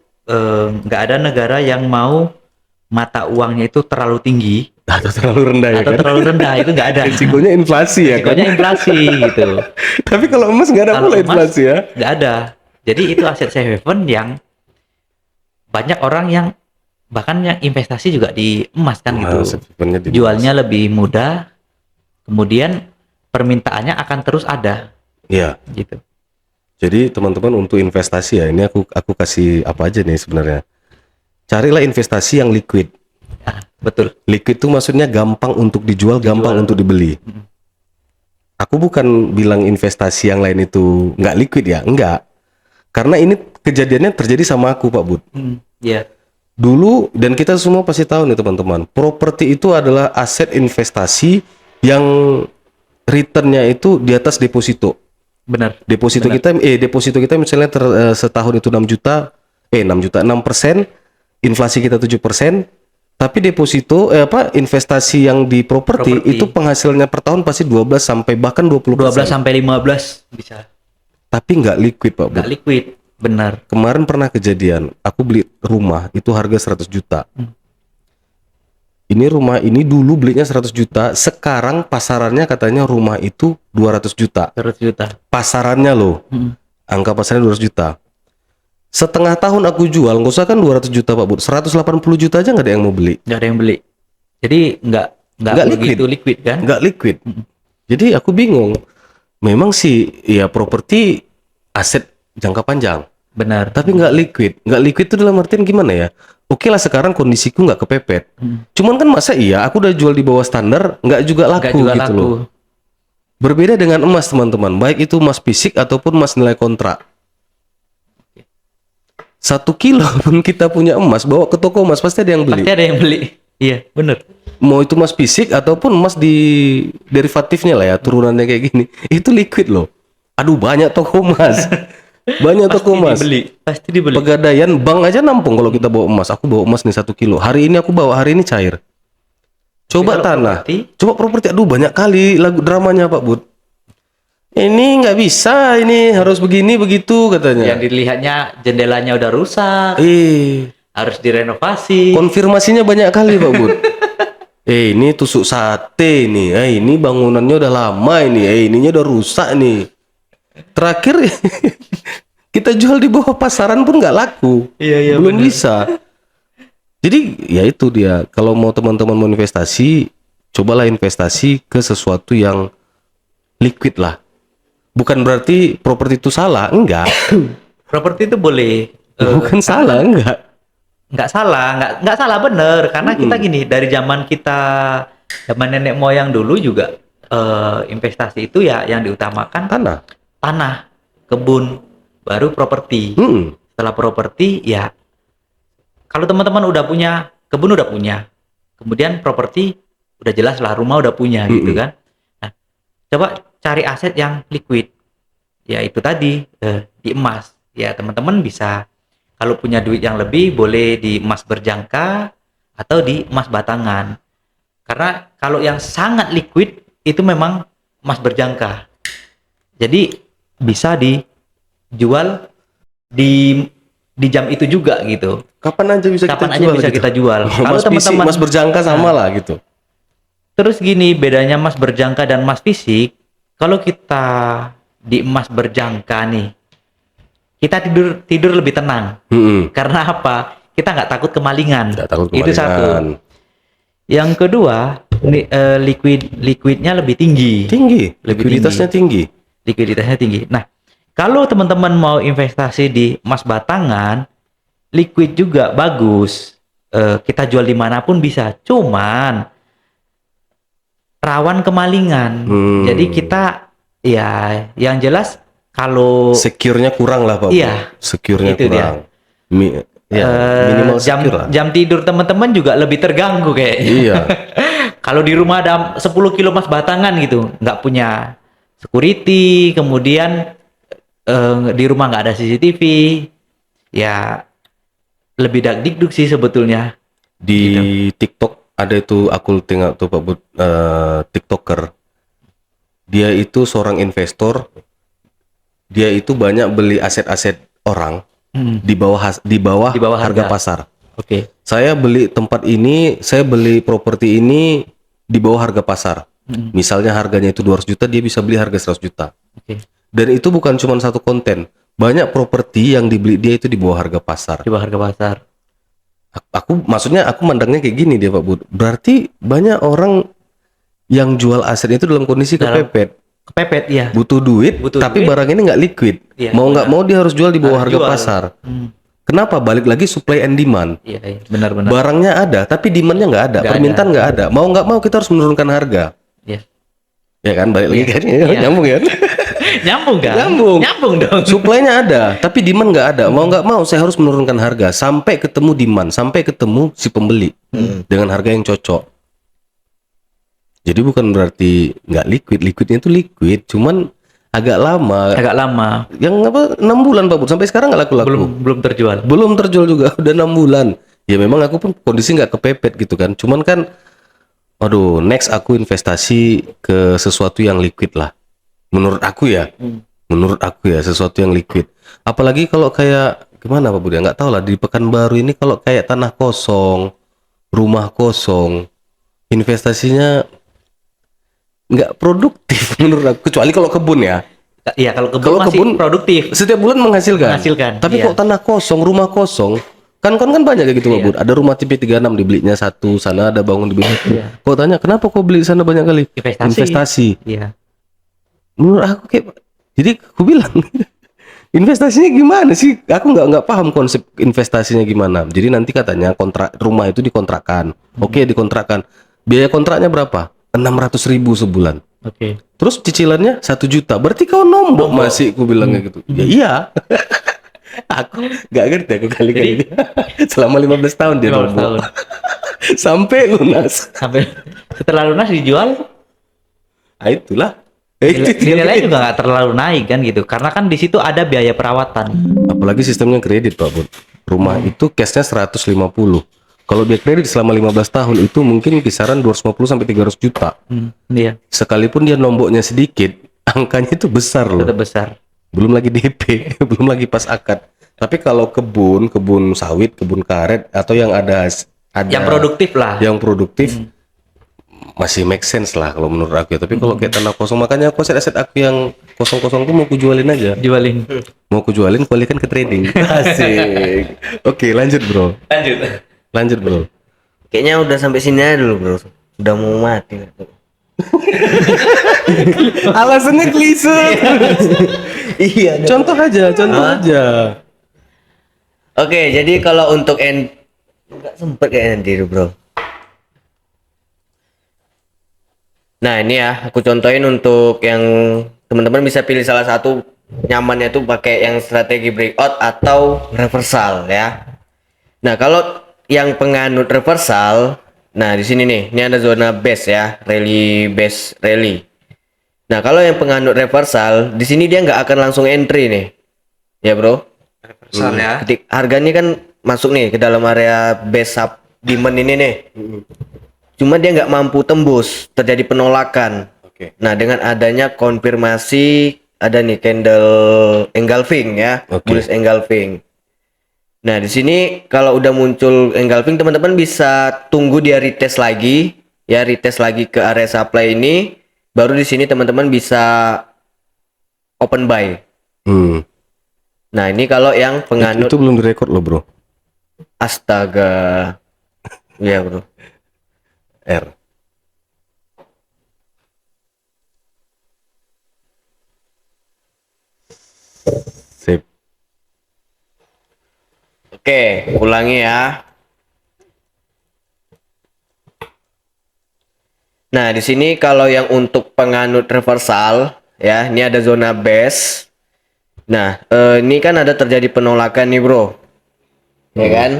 nggak ada negara yang mau mata uangnya itu terlalu tinggi Atau terlalu rendah ya atau kan? terlalu rendah, itu nggak ada. Risikonya inflasi ya kan? Risikonya inflasi gitu. Tapi kalau emas nggak ada Kalau pula emas, inflasi ya? Nggak ada. Jadi itu aset safe haven yang banyak orang yang bahkan yang investasi juga di emas kan Nah, gitu. safe havennya di Jualnya lebih mudah, kemudian permintaannya akan terus ada Iya. gitu. Jadi teman-teman untuk investasi ya, ini aku kasih apa aja nih sebenarnya. Carilah investasi yang liquid. Nah, betul. Liquid itu maksudnya gampang untuk dijual, gampang untuk dibeli. Aku bukan bilang investasi yang lain itu nggak liquid ya, enggak. Karena ini kejadiannya terjadi sama aku Pak Bud. Iya. Dulu, dan kita semua pasti tahu nih teman-teman, properti itu adalah aset investasi yang returnnya itu di atas deposito. Benar. Deposito kita misalnya setahun itu 6 juta, 6%, inflasi kita 7%, tapi deposito investasi yang di properti itu penghasilannya per tahun pasti 12 sampai bahkan 20%. 12 sampai 15 bisa. Tapi nggak liquid Pak Bu. Nggak liquid. Benar. Kemarin pernah kejadian, aku beli rumah itu harga 100 juta. Ini rumah ini dulu belinya 100 juta, sekarang pasarannya katanya rumah itu 200 juta. 100 juta. Pasarannya loh. Angka pasarnya 200 juta. Setengah tahun aku jual, nggak usah kan 200 juta Pak Bu, 180 juta aja nggak ada yang mau beli. Nggak ada yang beli. Jadi nggak begitu liquid kan? Nggak liquid. Jadi aku bingung. Memang sih ya properti aset jangka panjang, Benar. tapi nggak liquid. Nggak liquid itu dalam artian gimana ya? Oke lah sekarang kondisiku nggak kepepet. Cuman kan masa iya aku udah jual di bawah standar nggak juga laku Nggak juga gitu laku. loh. Berbeda dengan emas teman-teman, baik itu emas fisik ataupun emas nilai kontrak. 1 kilo pun kita punya emas, bawa ke toko emas pasti ada yang beli. Pasti ada yang beli. Iya, benar. Mau itu emas fisik ataupun emas di derivatifnya lah ya, turunannya kayak gini. Itu liquid loh. Aduh banyak toko emas. Banyak toko emas. Pasti dibeli. Pegadaian bank aja nampung kalau kita bawa emas. Aku bawa emas nih 1 kilo. Hari ini aku bawa, hari ini cair. Coba Kalau tanah. properti? Coba properti. Aduh banyak kali lagu dramanya Pak Bud. Ini nggak bisa, ini harus begini begitu katanya. Yang dilihatnya jendelanya udah rusak, Eh, harus direnovasi. konfirmasinya banyak kali Pak Bud. ini tusuk sate nih, ini bangunannya udah lama ini, ininya udah rusak nih. Terakhir kita jual di bawah pasaran pun nggak laku, belum bener. bisa. Jadi ya itu dia, kalau mau teman-teman mau investasi, cobalah investasi ke sesuatu yang liquid lah. Bukan berarti properti itu salah, enggak. Properti itu boleh. Bukan salah, enggak. Nggak salah bener. Karena kita gini, dari zaman nenek moyang dulu juga investasi itu ya yang diutamakan Tanah. kebun, baru properti. Mm-mm. Setelah properti ya, kalau teman-teman udah punya kebun, udah punya, kemudian properti udah jelas lah, rumah udah punya gitu kan. Nah, coba cari aset yang liquid, ya itu tadi, di emas. Ya teman-teman bisa, kalau punya duit yang lebih boleh di emas berjangka atau di emas batangan. Karena kalau yang sangat liquid itu memang emas berjangka, jadi bisa dijual di jam itu juga gitu. Kapan aja bisa Kapan kita aja jual bisa gitu. kita jual. Kalau Mas fisik, teman-teman, mas berjangka sama lah gitu. terus gini, bedanya emas berjangka dan emas fisik. Kalau kita di emas berjangka nih, kita tidur lebih tenang. Mm-mm. Karena apa? Kita nggak takut kemalingan. Nggak takut Itu satu. kemalingan. Yang kedua, liquidnya lebih tinggi. Lebih likuiditasnya tinggi. Likuiditasnya tinggi. Nah, kalau teman-teman mau investasi di emas batangan, liquid juga bagus. Kita jual dimanapun bisa. Cuman rawan kemalingan. Jadi kita ya yang jelas kalau Secure-nya kurang lah Pak. Iya. Secure-nya Itu dia. kurang. Minimal jam secure lah. jam tidur teman-teman juga lebih terganggu kayaknya. Iya. Kalau di rumah ada 10 kilo emas batangan gitu, nggak punya security, kemudian di rumah nggak ada CCTV, ya lebih dakdikduk sih sebetulnya. Di Gitu. TikTok ada itu, aku tengok tuh Pak Bud, TikToker. Dia itu seorang investor. Dia itu banyak beli aset-aset orang di bawah harga pasar. Oke. Saya beli tempat ini, saya beli properti ini di bawah harga pasar. Misalnya harganya itu 200 juta, dia bisa beli harga 100 juta. Oke. Dan itu bukan cuma satu konten. Banyak properti yang dibeli dia itu di bawah harga pasar. Di bawah harga pasar. Maksudnya aku mandangnya kayak gini dia Pak Bud. Berarti banyak orang yang jual aset itu dalam kondisi kepepet. Kepepet ya. Butuh duit, tapi barang ini nggak liquid. Iya, Mau nggak mau dia harus jual di bawah Harus harga jual. pasar. Kenapa? Balik lagi supply and demand. Iya, benar-benar. Barangnya ada, tapi demandnya nggak ada, Nggak permintaan nggak ada. Mau nggak mau kita harus menurunkan harga. Iya. Ya kan, balik lagi kan, Iya. nyambung kan? Nyambung kan? Nyambung dong. Supply-nya ada, tapi demand nggak ada. Mau nggak mau saya harus menurunkan harga sampai ketemu demand, sampai ketemu si pembeli dengan harga yang cocok. Jadi bukan berarti nggak liquid, liquidnya itu liquid, cuman agak lama. Agak lama. Yang apa 6 bulan Pak Bud, sampai sekarang nggak laku-laku. Belum terjual. Belum terjual juga, udah 6 bulan. Ya memang aku pun kondisi nggak kepepet gitu kan. Cuman kan, aduh, next aku investasi ke sesuatu yang liquid lah. Menurut aku ya, sesuatu yang liquid. Apalagi kalau kayak gimana Pak Budi? Nggak tahu lah, di Pekanbaru ini kalau kayak tanah kosong, rumah kosong, investasinya nggak produktif menurut aku. Kecuali kalau kebun ya. Iya, kalau kebun masih produktif. Setiap bulan menghasilkan. Tapi iya. kok tanah kosong, rumah kosong, kan banyak kayak gitu Pak Bud. Ada rumah tipe 36 dibelinya satu, sana ada bangun dibeli. Kok tanya kenapa kok beli sana banyak kali? Investasi. Iya. Menurut aku kayak, jadi aku bilang investasinya gimana sih? Aku nggak paham konsep investasinya gimana. Jadi nanti katanya kontrak rumah itu dikontrakkan. Oke, dikontrakkan. Biaya kontraknya berapa? 600.000 sebulan. Oke. Terus cicilannya 1 juta. Berarti kau nombok masih, aku bilangnya gitu. Ya iya. Aku nggak ngerti aku kali-kali. Selama 15 tahun dia 15 nombok. tahun. Sampai lunas. Sampai setelah lunas dijual, Nah, itulah. nilainya juga nggak terlalu naik kan gitu. Karena kan di situ ada biaya perawatan. Apalagi sistemnya kredit Pak Bud. Rumah itu cashnya 150. Kalau dia kredit selama 15 tahun itu mungkin kisaran 250 sampai 300 juta. Iya. Sekalipun dia nomboknya sedikit, angkanya itu besar loh. Tetap besar. Belum lagi DP, belum lagi pas akad. Tapi kalau kebun sawit, kebun karet atau yang ada Yang produktif lah. yang produktif masih make sense lah kalau menurut aku ya. Tapi kalau kayak tanah kosong, makanya aku aset aku yang kosong-kosong tuh mau kujualin aja. Jualin. Mau kujualin, kualikan ke trading. Asik. Oke, lanjut bro. Lanjut bro. Kayaknya udah sampai sini aja dulu bro. Udah mau mati. Alasannya klise. Iya. Contoh aja. Oke, jadi kalau untuk nggak sempet kayak nanti bro. Nah ini ya, aku contohin untuk yang teman-teman bisa pilih salah satu nyamannya tuh pakai yang strategi breakout atau reversal ya. Nah kalau yang penganut reversal, nah di sini nih, ini ada zona base ya, base rally. Nah kalau yang penganut reversal, di sini dia nggak akan langsung entry nih, ya bro. Reversal ya. Harganya kan masuk nih ke dalam area base sub demand ini nih. Cuma dia nggak mampu tembus, terjadi penolakan. Oke. Nah dengan adanya konfirmasi ada nih candle engulfing ya, Oke. bullish engulfing. Nah di sini kalau udah muncul engulfing, teman-teman bisa tunggu dia retest lagi, ya retest lagi ke area supply ini, baru di sini teman-teman bisa open buy. Nah ini kalau yang penganut Itu belum direkod loh bro. astaga, ya bro. R. Sip. Oke, ulangi ya. Nah, di sini kalau yang untuk penganut reversal, ya, ini ada zona base. Nah, ini kan ada terjadi penolakan nih, bro. Ya kan?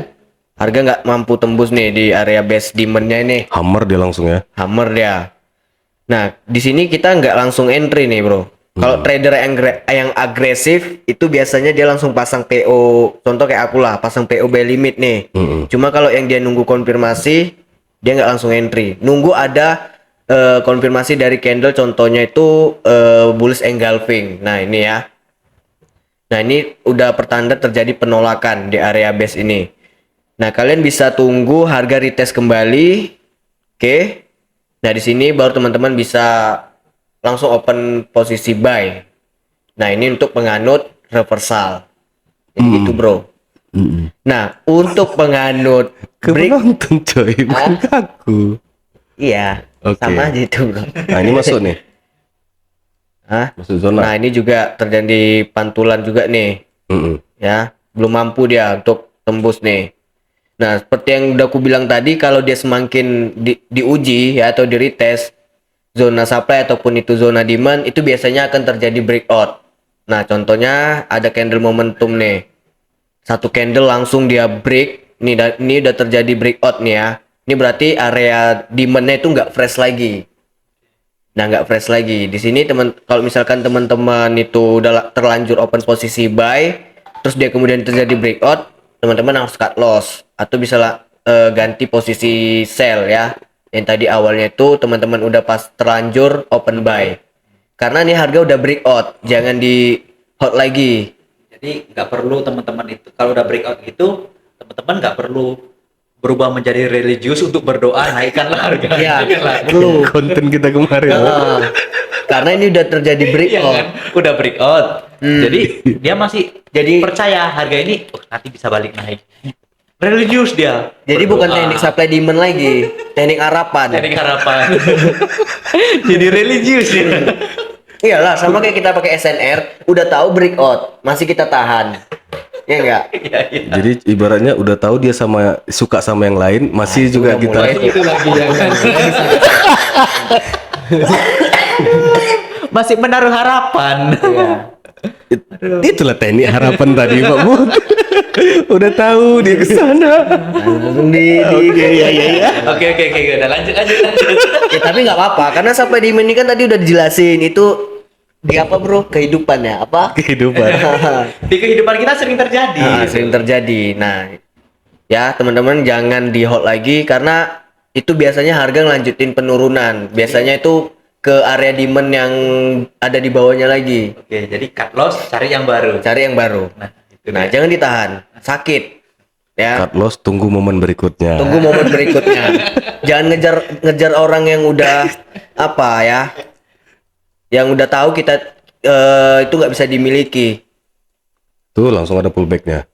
Harga nggak mampu tembus nih di area base demand-nya ini. Hammer dia langsung ya. Hammer dia. Nah, di sini kita nggak langsung entry nih, bro. Kalau trader yang agresif itu biasanya dia langsung pasang PO. Contoh kayak aku lah, pasang PO buy limit nih. Cuma kalau yang dia nunggu konfirmasi, dia nggak langsung entry. Nunggu ada konfirmasi dari candle, contohnya itu bullish engulfing. Nah, ini ya. Nah, ini udah pertanda terjadi penolakan di area base ini. Nah, kalian bisa tunggu harga retest kembali. Oke. Nah, di sini baru teman-teman bisa langsung open posisi buy. Nah, ini untuk penganut reversal. Jadi gitu, bro. Nah, untuk penganut Ke break, penonton coy, bukan ke aku. iya, Oke. sama aja itu, bro. Nah ini masuk nih. Hah? Masuk zona. Nah, ini juga terjadi pantulan juga nih. Ya, belum mampu dia untuk tembus nih. Nah, seperti yang udah aku bilang tadi, kalau dia semakin diuji ya atau di retest zona supply ataupun itu zona demand, itu biasanya akan terjadi breakout. Nah, contohnya ada candle momentum nih. Satu candle langsung dia break. Ini udah terjadi breakout nih ya. Ini berarti area demand-nya itu nggak fresh lagi. Nah, nggak fresh lagi. Di sini kalau misalkan teman-teman itu udah terlanjur open posisi buy, terus dia kemudian terjadi breakout, teman-teman harus cut loss atau bisa ganti posisi sell ya. Yang tadi awalnya itu teman-teman udah pas terlanjur open buy. Karena ini harga udah breakout, jangan di hold lagi. Jadi nggak perlu teman-teman itu kalau udah breakout gitu, teman-teman nggak perlu berubah menjadi religius untuk berdoa naikkanlah harga. Iya, Janganlah. perlu. Konten kita kemarin. Karena ini udah terjadi Iya breakout. kan? Udah breakout. Jadi dia masih Jadi percaya harga ini nanti bisa balik naik. Religius dia. jadi bukan Berdoa. teknik supply demand lagi, teknik harapan. Teknik harapan. Jadi religius dia. Iyalah, sama kayak kita pakai SNR, udah tahu breakout, masih kita tahan. Ya enggak? Iya, iya. Jadi ibaratnya udah tahu dia suka sama yang lain, masih juga udah kita. mulai. Itu lagi ya kan. Masih menaruh harapan. Iya. Itulah teknik harapan tadi Pak Bu. Udah tahu dia ke sana. Langsung Oke, udah lanjut. Ya, tapi nggak apa-apa, karena supply demand ini kan tadi udah dijelasin itu di apa bro, kehidupannya apa? Kehidupan. Di kehidupan kita sering terjadi. Sering terjadi. Nah, ya teman-teman jangan di hold lagi karena itu biasanya harga ngelanjutin penurunan. Biasanya itu ke area demand yang ada di bawahnya lagi. Oke, jadi cut loss, cari yang baru. Cari yang baru. Nah, itu Nah, dia. jangan ditahan. Sakit. ya. Cut loss, tunggu momen berikutnya. Tunggu momen berikutnya. Jangan ngejar orang yang udah apa ya, yang udah tahu kita itu nggak bisa dimiliki. Tuh langsung ada pullbacknya.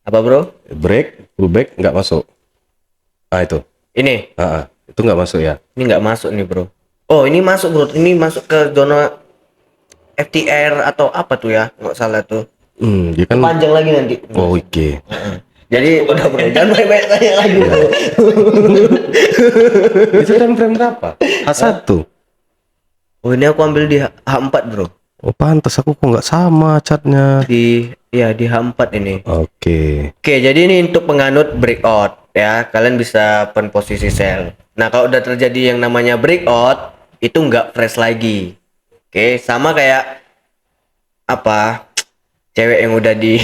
Apa bro? Break, pullback nggak masuk. Ah itu. Ini Itu nggak masuk ya. ini nggak masuk nih bro. Oh ini masuk bro, ini masuk ke zona FTR atau apa tuh ya, nggak salah tuh. Dia kan. Panjang lagi nanti. Oh oke. Jadi udah bro, jangan banyak tanya lagi bro. Itu time frame berapa? H1. Oh ini aku ambil di H4 bro. Oh pantas aku kok nggak sama catnya. Di H4 ini. Oke. Oke, jadi ini untuk penganut breakout ya. Kalian bisa pen posisi sell. Nah, kalau udah terjadi yang namanya breakout, itu nggak fresh lagi. Oke, sama kayak apa? Cewek yang udah di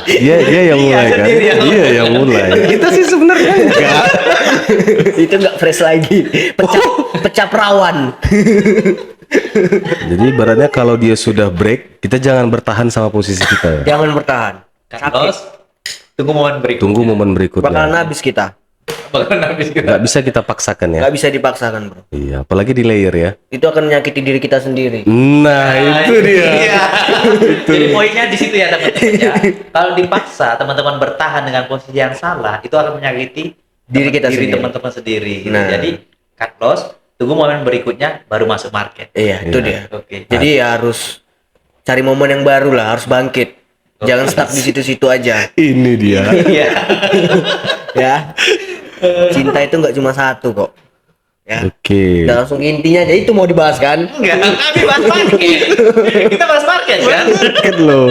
Dia yang mulai kan. Dia yang mulai. Kita sih sebenarnya enggak. itu nggak fresh lagi. Pecah perawan. Jadi ibaratnya kalau dia sudah break, kita jangan bertahan sama posisi kita ya. Jangan bertahan. Cut loss, tunggu momen berikutnya. Tunggu momen Bakalan berikutnya. habis kita. Bakalan habis kita. Nggak bisa kita paksakan ya. Nggak bisa dipaksakan, bro. Iya, apalagi di layer ya. Itu akan menyakiti diri kita sendiri. Nah, itu dia. Iya. Jadi poinnya di situ ya teman-teman ya. Kalau dipaksa teman-teman bertahan dengan posisi yang salah, itu akan menyakiti Diri kita sendiri. teman-teman sendiri. Gitu. Nah. Jadi cut loss, tunggu momen berikutnya baru masuk market. Iya, itu dia. Oke. Jadi ya harus cari momen yang baru lah, harus bangkit. Jangan stuck di situ-situ aja. Ini dia. Iya. Ya. Cinta itu nggak cuma satu kok. Ya. Oke. Udah langsung ke intinya aja, itu mau dibahas kan? Enggak, kami bahas market. Kita bahas market kan? Kan lo.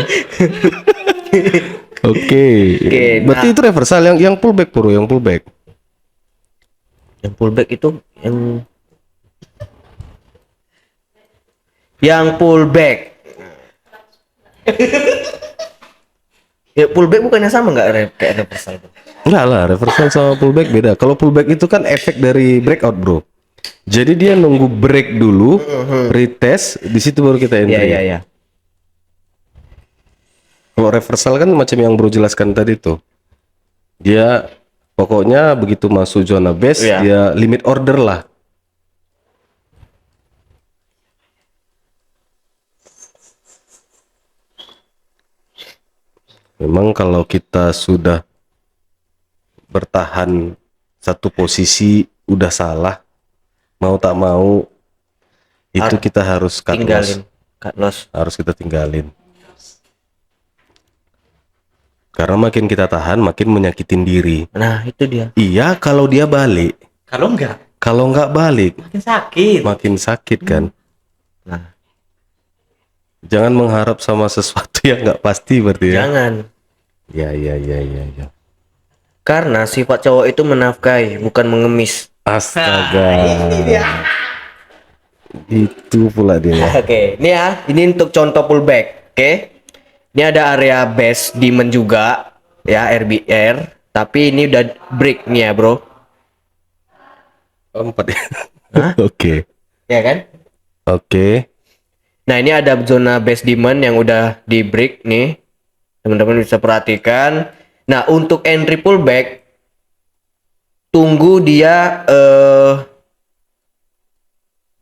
Oke. Oke, Berarti nah. itu reversal yang pullback bro, yang pullback. Yang pullback itu yang pullback. Ya pullback bukannya sama nggak kayak reversal? Enggak lah, reversal sama pullback beda. Kalau pullback itu kan efek dari breakout, bro. Jadi dia nunggu break dulu, retest, di situ baru kita entry. Iya. Kalau reversal kan macam yang bro jelaskan tadi tuh. Dia pokoknya begitu masuk zona base, Iya. dia limit order lah. Memang kalau kita sudah bertahan satu posisi udah salah, mau tak mau itu kita harus cut loss. Tinggalin cut loss. Harus kita tinggalin. Karena makin kita tahan, makin menyakitin diri. Nah itu dia. Iya, kalau dia balik. Kalau enggak, Kalau nggak balik, makin sakit. makin sakit kan. Nah Jangan mengharap sama sesuatu yang nggak pasti berarti ya. jangan. Ya. Karena sifat cowok itu menafkahi, bukan mengemis. Astaga. Ini dia. Itu pula dia. Oke, ini ya, ini untuk contoh pullback. Oke, ini ada area base diamond juga, ya RBR. Tapi ini udah break nih ya bro, 4 ya. Hah? Oke. ya kan? Oke. Nah ini ada zona base diamond yang udah di break nih, teman-teman bisa perhatikan. Nah untuk entry pullback, tunggu dia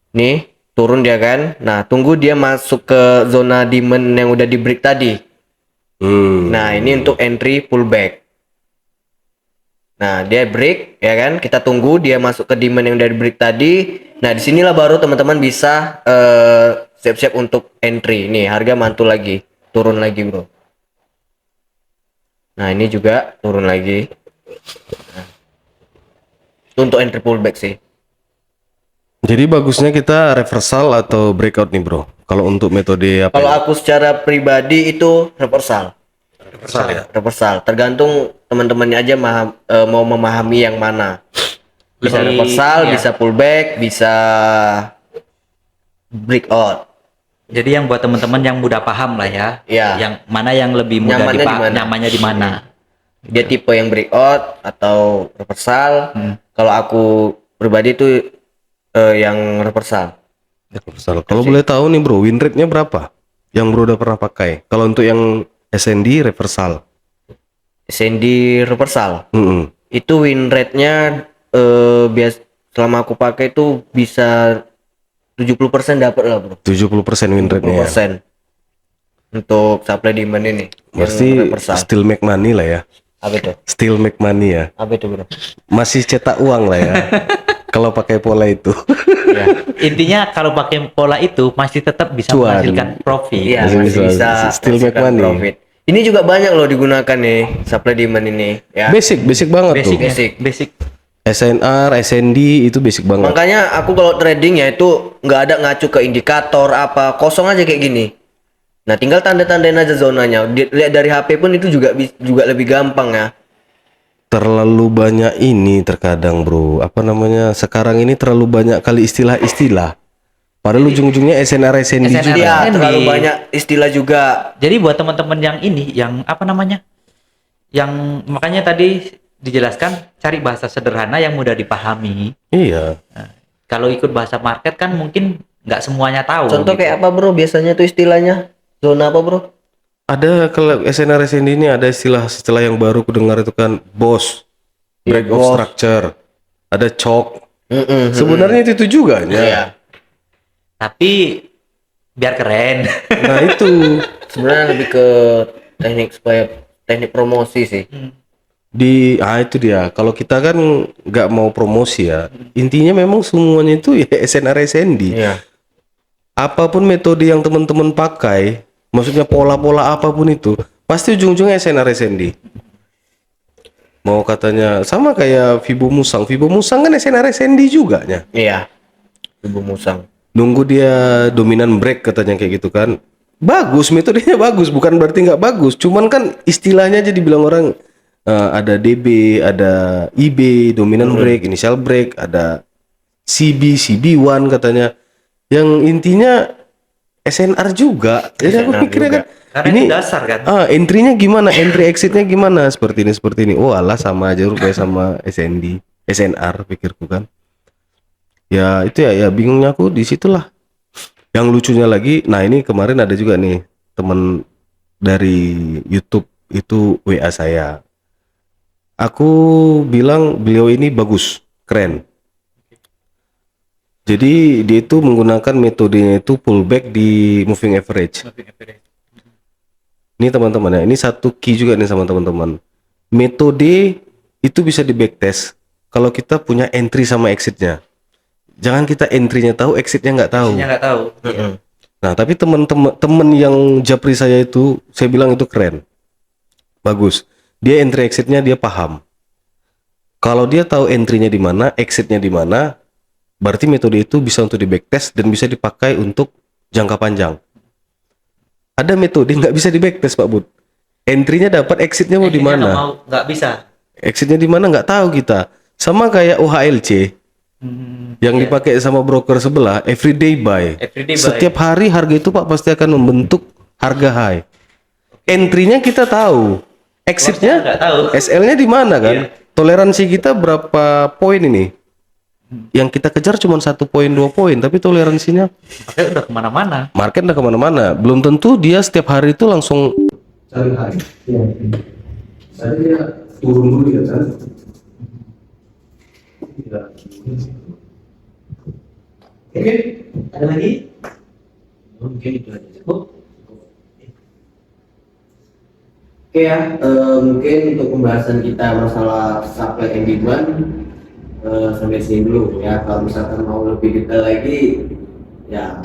nih turun dia kan. Nah tunggu dia masuk ke zona diamond yang udah di break tadi. Nah ini untuk entry pullback. Nah dia break ya kan, kita tunggu dia masuk ke diamond yang udah di break tadi. Nah disinilah baru teman-teman bisa siap-siap untuk entry. Nih harga mantul lagi, turun lagi bro. Nah ini juga turun lagi. Nah, itu untuk entry pullback sih. Jadi bagusnya kita reversal atau breakout nih bro. Kalau untuk metode apa? Kalau aku secara pribadi itu reversal. Reversal ya. Reversal. Tergantung teman-temannya aja mau memahami yang mana. Bisa Lebih- reversal, iya. bisa pullback, bisa breakout. Jadi yang buat teman-teman yang mudah paham lah ya. Iya. Yang mana yang lebih mudah Nyamannya di mana? nyamannya di mana. Dia tipe yang breakout atau reversal. Kalau aku pribadi itu yang reversal. Reversal. Kalau boleh tahu nih bro, win rate-nya berapa? Yang bro udah pernah pakai. Kalau untuk yang SND reversal. Sandy Reversal. Mm-mm. Itu win rate-nya selama aku pakai itu bisa 70% dapat lah, Bro. 70% win rate-nya ya. 70% untuk supply demand ini. Berarti yang Reversal. still make money lah ya. Apa itu? Still make money ya. Apa itu, Bro? Masih cetak uang lah ya. Kalau pakai pola itu. Ya. Intinya kalau pakai pola itu masih tetap bisa Cuan. menghasilkan profit. Iya, Masih masih bisa, bisa still make menghasilkan money. profit. Ini juga banyak loh digunakan nih supply demand ini ya. Basic banget Basic, tuh. Basic. basic. SNR, SND itu basic banget. Makanya aku kalau trading ya itu nggak ada ngacu ke indikator apa, kosong aja kayak gini. Nah, tinggal tanda-tandain aja zonanya. Lihat dari HP pun itu juga lebih gampang ya. Terlalu banyak ini terkadang, Bro. Apa namanya? Sekarang ini terlalu banyak kali istilah-istilah. Padahal ujung-ujungnya SNR, SND SNR. juga. Iya, SND. terlalu banyak istilah juga. Jadi buat teman-teman yang ini, yang apa namanya, yang makanya tadi dijelaskan cari bahasa sederhana yang mudah dipahami. Iya. Kalau ikut bahasa market kan mungkin nggak semuanya tahu. Contoh gitu. kayak apa, Bro? Biasanya tuh istilahnya zona apa, Bro? Ada kalau SNR, SND ini ada istilah yang baru kudengar itu kan BOS, break of BOS. structure, ada choke. Mm-mm. Sebenarnya itu juga ya. Iya. Tapi biar keren. Nah itu Sebenarnya lebih ke teknik promosi sih. itu dia. Kalau kita kan nggak mau promosi ya. Intinya memang semuanya itu ya SNR, SND. Iya. Apapun metode yang teman-teman pakai, maksudnya pola-pola apapun itu, pasti ujung-ujungnya SNR, SND. Mau katanya sama kayak Vibo Musang kan SNR, SND juga ya. Iya. Ibu Musang. Nunggu dia dominan break katanya kayak gitu kan. Bagus, metodenya bagus, bukan berarti nggak bagus. Cuman kan istilahnya aja dibilang orang ada DB, ada IB, dominan break, initial break, ada CB1 katanya. Yang intinya SNR juga. Jadi aku SNR pikirnya juga. kan Karena ini itu dasar kan. entry-nya gimana, entry exit-nya gimana, seperti ini. Oh alah sama aja rupanya sama SND, SNR pikirku kan. Ya itu ya bingungnya aku di situlah. Yang lucunya lagi, nah ini kemarin ada juga nih teman dari YouTube itu WA saya. Aku bilang beliau ini bagus, keren. Jadi dia itu menggunakan metodenya itu pullback di moving average. Ini teman-teman ya, ini satu key juga nih sama teman-teman. Metode itu bisa di backtest kalau kita punya entry sama exitnya. Jangan kita entry-nya tahu, exitnya nggak tahu. Dia nggak tahu. Iya. Nah, tapi teman-teman yang japri saya itu, saya bilang itu keren, bagus. Dia entry exitnya dia paham. Kalau dia tahu entry-nya di mana, exitnya di mana, berarti metode itu bisa untuk di backtest dan bisa dipakai untuk jangka panjang. Ada metode nggak bisa di backtest, Pak Bud. Entry-nya dapat, exitnya mau di Intinya mana? nggak bisa. Exitnya di mana nggak tahu kita. Sama kayak OHLC yang Iya. dipakai sama broker sebelah, everyday buy. Everyday buy. Setiap hari harga itu Pak pasti akan membentuk harga high. Entry-nya kita tahu, exit-nya Nggak tahu. SL-nya di mana kan? Iya. Toleransi kita berapa poin ini? Yang kita kejar cuma 1 poin 2 poin, tapi toleransinya Makanya udah kemana-mana. market udah kemana-mana. Belum tentu dia setiap hari itu langsung cari high. Iya. Tadi dia turun dulu ya kan? Oke, ada lagi? Mungkin itu aja. Cukup. Oke ya, mungkin untuk pembahasan kita masalah supply and demand sampai sini dulu ya. Kalau misalkan mau lebih detail lagi, ya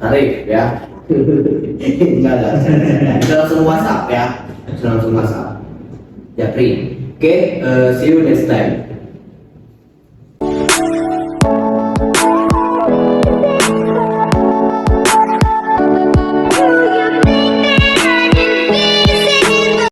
tarik ya. Enggak. Bisa langsung WhatsApp ya. Bisa langsung WhatsApp. Japri. Oke, see you next time.